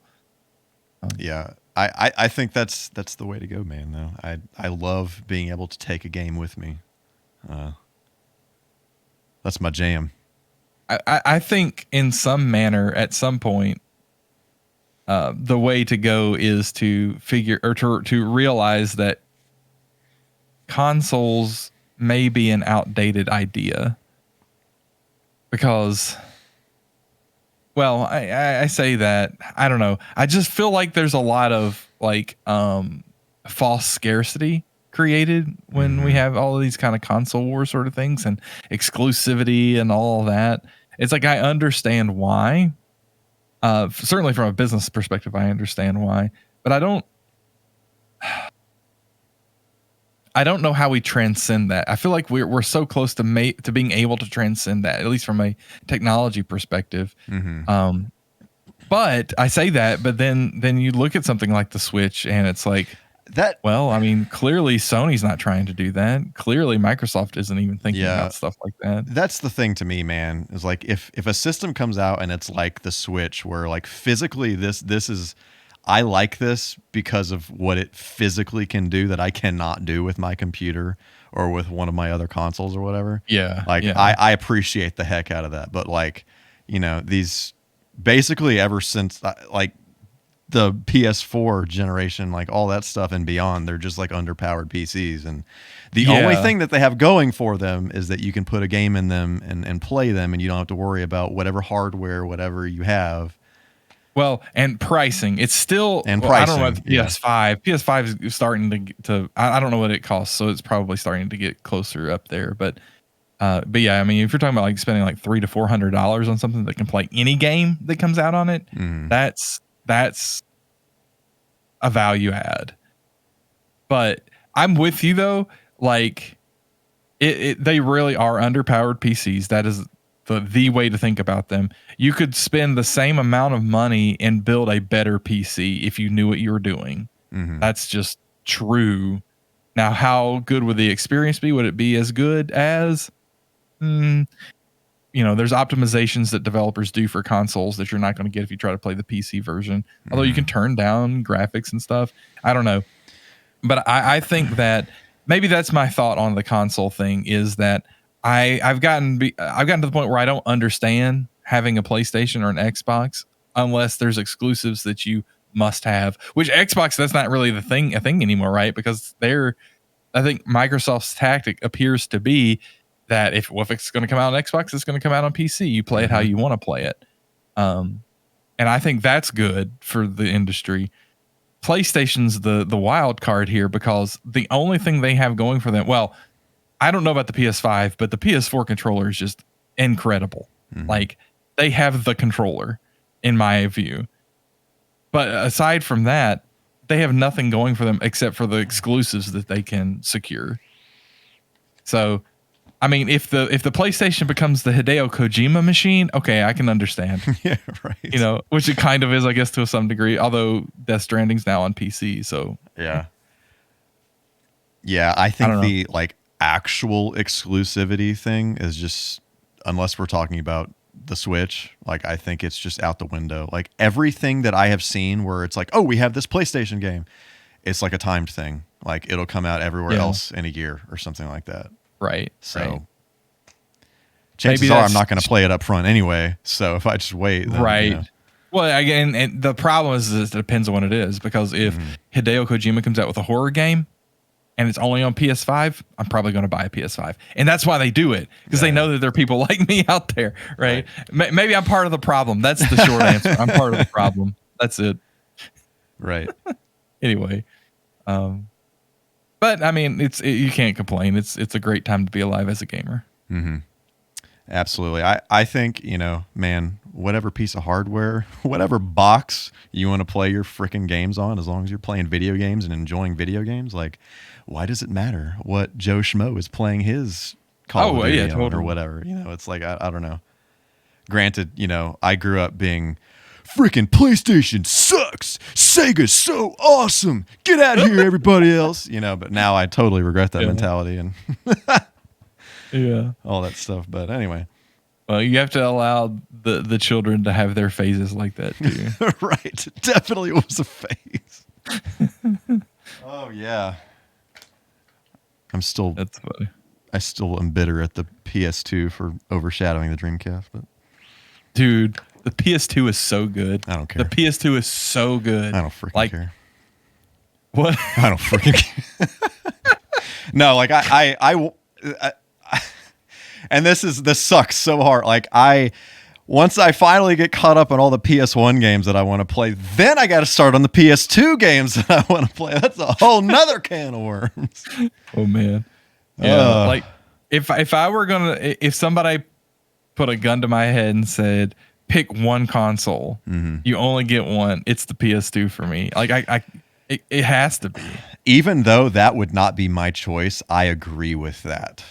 Yeah. I think that's the way to go, man, though. I love being able to take a game with me. That's my jam. I think in some manner, at some point, the way to go is to figure or to realize that consoles may be an outdated idea, because, well, I say that, I don't know. I just feel like there's a lot of like false scarcity created when we have all of these kind of console war sort of things and exclusivity and all that. It's like, I understand why. Certainly from a business perspective, I understand why, but I don't know how we transcend that. I feel like we're so close to being able to transcend that, at least from a technology perspective. Mm-hmm. But I say that, but then you look at something like the Switch, and it's like that. Well, I mean, clearly Sony's not trying to do that. Clearly Microsoft isn't even thinking about stuff like that. That's the thing to me, man, is like if a system comes out and it's like the Switch, where like physically this is, I like this because of what it physically can do that I cannot do with my computer or with one of my other consoles or whatever. Yeah. Like I appreciate the heck out of that. But like, these basically ever since like the PS4 generation, like all that stuff and beyond, they're just like underpowered PCs. And the only thing that they have going for them is that you can put a game in them and play them, and you don't have to worry about whatever hardware, whatever you have. Well, and pricing, it's still, and pricing, I don't know about the PS5. PS5 is starting to I don't know what it costs, so it's probably starting to get closer up there. But yeah, I mean, if you're talking about like spending like $300 to $400 on something that can play any game that comes out on it, that's a value add. But I'm with you though. Like, they really are underpowered PCs. That is the way to think about them. You could spend the same amount of money and build a better PC if you knew what you were doing. That's just true. Now, how good would the experience be? Would it be as good as? You know, there's optimizations that developers do for consoles that you're not going to get if you try to play the PC version. Although you can turn down graphics and stuff. I don't know. But I think that maybe that's my thought on the console thing, is that I've gotten to the point where I don't understand having a PlayStation or an Xbox unless there's exclusives that you must have. Which Xbox, that's not really a thing anymore, right? Because I think Microsoft's tactic appears to be that if it's going to come out on Xbox, it's going to come out on PC. You play it how you want to play it, and I think that's good for the industry. PlayStation's the wild card here, because the only thing they have going for them, well, I don't know about the PS5, but the PS4 controller is just incredible. Like, they have the controller, in my view. But aside from that, they have nothing going for them except for the exclusives that they can secure. So, I mean, if the PlayStation becomes the Hideo Kojima machine, okay, I can understand. Yeah, right. You know, which it kind of is, I guess, to some degree. Although Death Stranding's now on PC, so yeah. I think the like actual exclusivity thing is just, unless we're talking about the Switch, like I think it's just out the window. Like everything that I have seen where it's like, oh, we have this PlayStation game, it's like a timed thing. Like it'll come out everywhere else in a year or something like that. Right. So chances are I'm not going to play it up front anyway. So if I just wait, then, right. You know. Well, again, and the problem is it depends on what it is, because if Hideo Kojima comes out with a horror game and it's only on PS5, I'm probably going to buy a PS5. And that's why they do it, because they know that there are people like me out there, right? Maybe I'm part of the problem. That's the short answer. I'm part of the problem. That's it. Right. Anyway. But I mean, you can't complain. It's a great time to be alive as a gamer. Absolutely. I think, you know, man, whatever piece of hardware, whatever box you want to play your freaking games on, as long as you're playing video games and enjoying video games, like, why does it matter what Joe Schmo is playing his Call of Duty on or whatever? You know, it's like, I don't know. Granted, you know, I grew up being freaking PlayStation sucks. Sega's so awesome. Get out of here, everybody else. You know, but now I totally regret that mentality and all that stuff. But anyway. Well, you have to allow the children to have their phases like that too. Right. It definitely was a phase. Oh yeah. That's funny. I still am bitter at the PS2 for overshadowing the Dreamcast, but dude, the PS2 is so good. I don't care. The PS2 is so good. I don't freaking care. What? I don't freaking care. No, like I and this sucks so hard. Like once I finally get caught up on all the PS1 games that I want to play, then I got to start on the PS2 games that I want to play. That's a whole nother can of worms. Oh man. Yeah. Like if if somebody put a gun to my head and said, pick one console, you only get one, it's the PS2 for me. Like it has to be. Even though that would not be my choice, I agree with that.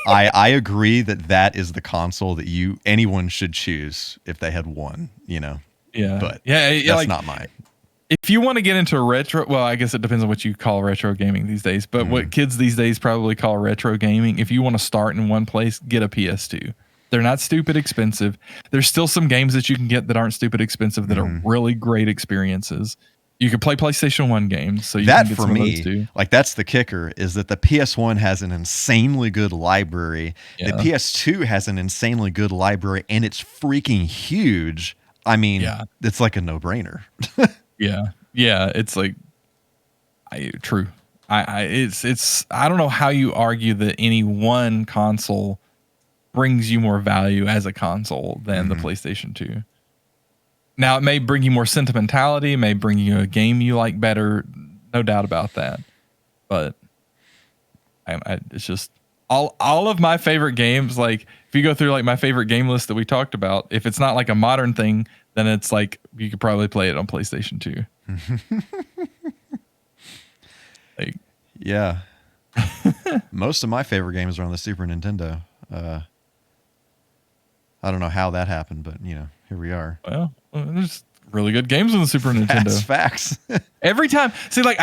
I agree that is the console that anyone should choose if they had one, you know. Yeah. But that's like, not mine. If you want to get into retro, well, I guess it depends on what you call retro gaming these days, but what kids these days probably call retro gaming, if you want to start in one place, get a PS2. They're not stupid expensive. There's still some games that you can get that aren't stupid expensive that are really great experiences. You can play PlayStation 1 games, so you can get some of those too. Like that's the kicker, is that the PS1 has an insanely good library. Yeah. The PS2 has an insanely good library, and it's freaking huge. I mean, it's like a no-brainer. Yeah. It's like, true. It's I don't know how you argue that any one console brings you more value as a console than the PlayStation 2. Now, it may bring you more sentimentality, it may bring you a game you like better, no doubt about that. But it's just all of my favorite games. Like, if you go through like my favorite game list that we talked about, if it's not like a modern thing, then it's like you could probably play it on PlayStation 2. Like, yeah. Most of my favorite games are on the Super Nintendo. I don't know how that happened, but here we are. Well, there's really good games on the Super Nintendo. Facts. Every time, see, like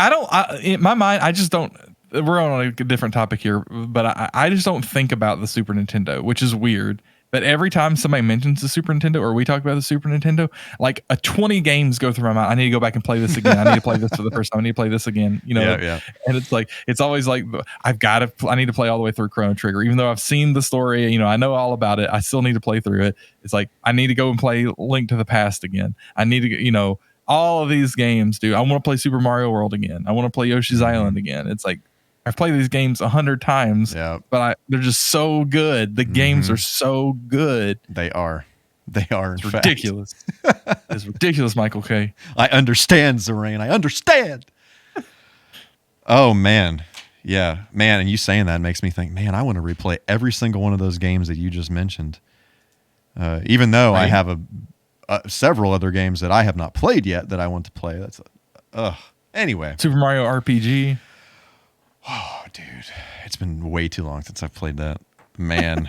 in my mind, I just don't. We're on a different topic here, but I just don't think about the Super Nintendo, which is weird. But every time somebody mentions the Super Nintendo or we talk about the Super Nintendo, like 20 games go through my mind. I need to go back and play this again. I need to play this for the first time. I need to play this again. Yeah. And it's like, it's always like, I need to play all the way through Chrono Trigger. Even though I've seen the story, I know all about it. I still need to play through it. It's like, I need to go and play Link to the Past again. I need to, all of these games, dude. I want to play Super Mario World again. I want to play Yoshi's Island again. It's like, I've played these games 100 times, but they're just so good. The games are so good. They are. It's ridiculous. It's ridiculous, Michael K. I understand, Zorain. I understand. Oh, man. Yeah, man. And you saying that makes me think, man, I want to replay every single one of those games that you just mentioned. Even though I have several other games that I have not played yet that I want to play. Anyway. Super Mario RPG. Oh, dude, it's been way too long since I've played that. Man,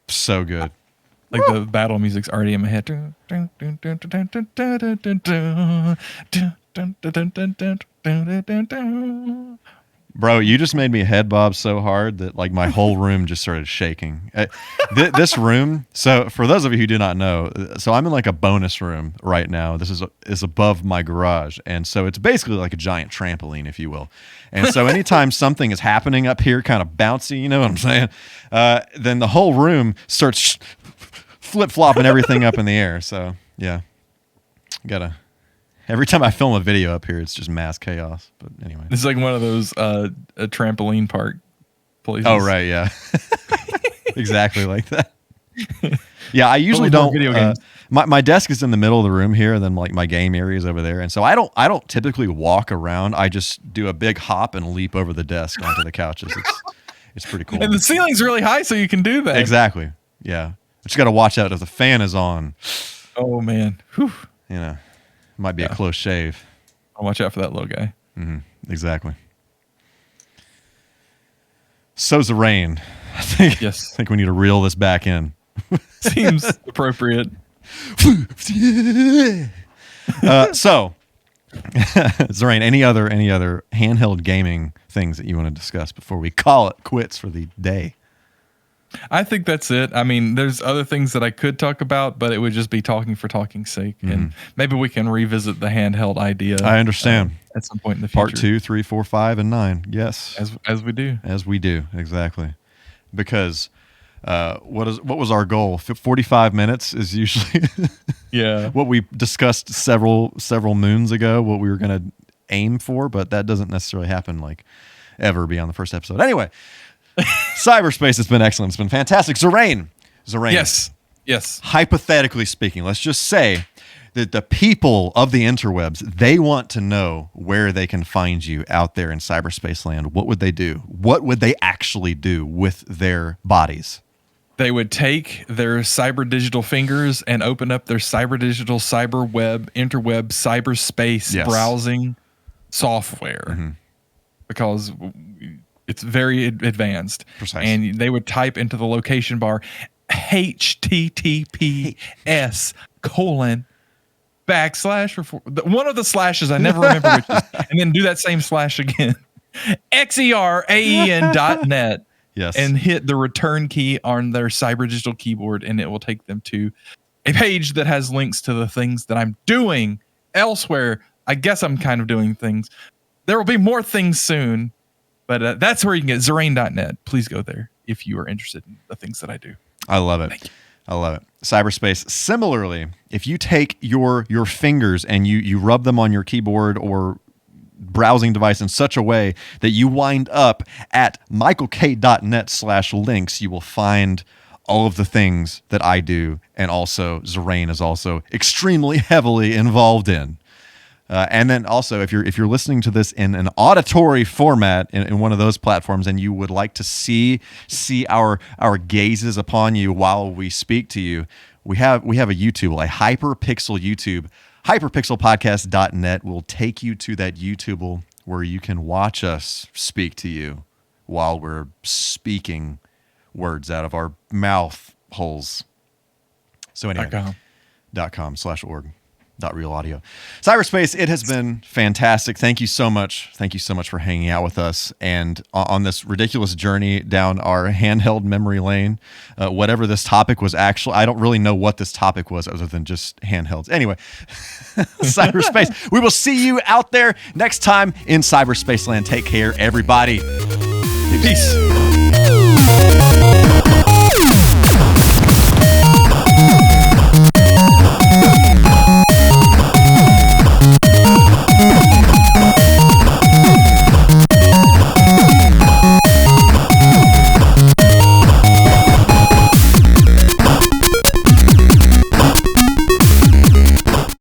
so good. Like the battle music's already in my head. Bro, you just made me head bob so hard that like my whole room just started shaking. This room, so for those of you who do not know, so I'm in like a bonus room right now. This is above my garage. And so it's basically like a giant trampoline, if you will. And so anytime something is happening up here, kind of bouncy, you know what I'm saying? Then the whole room starts flip-flopping everything up in the air. So yeah, every time I film a video up here, it's just mass chaos. But anyway. It's like one of those a trampoline park places. Oh, right, yeah. Exactly like that. Yeah, I usually don't. Video games. My desk is in the middle of the room here, and then like my game area is over there. And so I don't typically walk around. I just do a big hop and leap over the desk onto the couches. It's pretty cool. And the ceiling's really high, so you can do that. Exactly. Yeah. But you got to watch out if the fan is on. Oh, man. Whew. Might be a close shave. I'll watch out for that little guy. Mm-hmm. Exactly. So's the rain. I think we need to reel this back in. Seems appropriate. So, Zorain, any other handheld gaming things that you want to discuss before we call it quits for the day? I think that's it. I mean, there's other things that I could talk about, but it would just be talking for talking's sake. And maybe we can revisit the handheld idea. I understand. At some point in the future. Part 2, 3, 4, 5, and 9. Yes. As we do. As we do. Exactly. Because what was our goal? 45 minutes is usually what we discussed several moons ago, what we were going to aim for, but that doesn't necessarily happen like ever beyond the first episode. Anyway, cyberspace has been excellent. It's been fantastic. Zorain. Yes. Hypothetically speaking, let's just say that the people of the interwebs, they want to know where they can find you out there in cyberspace land. What would they do? What would they actually do with their bodies? They would take their cyber digital fingers and open up their cyber digital, cyber web, interweb, cyberspace browsing software because it's very advanced. Precisely. And they would type into the location bar HTTPS : one of the slashes, I never remember which is, and then do that same slash again. XERAEN.net. Yes. And hit the return key on their cyber digital keyboard, and it will take them to a page that has links to the things that I'm doing elsewhere. I guess I'm kind of doing things. There will be more things soon, but that's where you can get Zorain.net. Please go there if you are interested in the things that I do. I love it. I love it. Cyberspace. Similarly, if you take your fingers and you rub them on your keyboard or browsing device in such a way that you wind up at michaelk.net/links, you will find all of the things that I do, and also Zerain is also extremely heavily involved in. And then also, if you're listening to this in an auditory format in one of those platforms, and you would like to see our gazes upon you while we speak to you, we have a YouTube, a HyperPixel YouTube. HyperPixelPodcast.net will take you to that YouTube where you can watch us speak to you while we're speaking words out of our mouth holes. So anyway, .com/org. .real audio. Cyberspace, it has been fantastic. Thank you so much. Thank you so much for hanging out with us and on this ridiculous journey down our handheld memory lane. Whatever this topic was, actually, I don't really know what this topic was other than just handhelds. Anyway, cyberspace. We will see you out there next time in cyberspace land. Take care, everybody. Peace.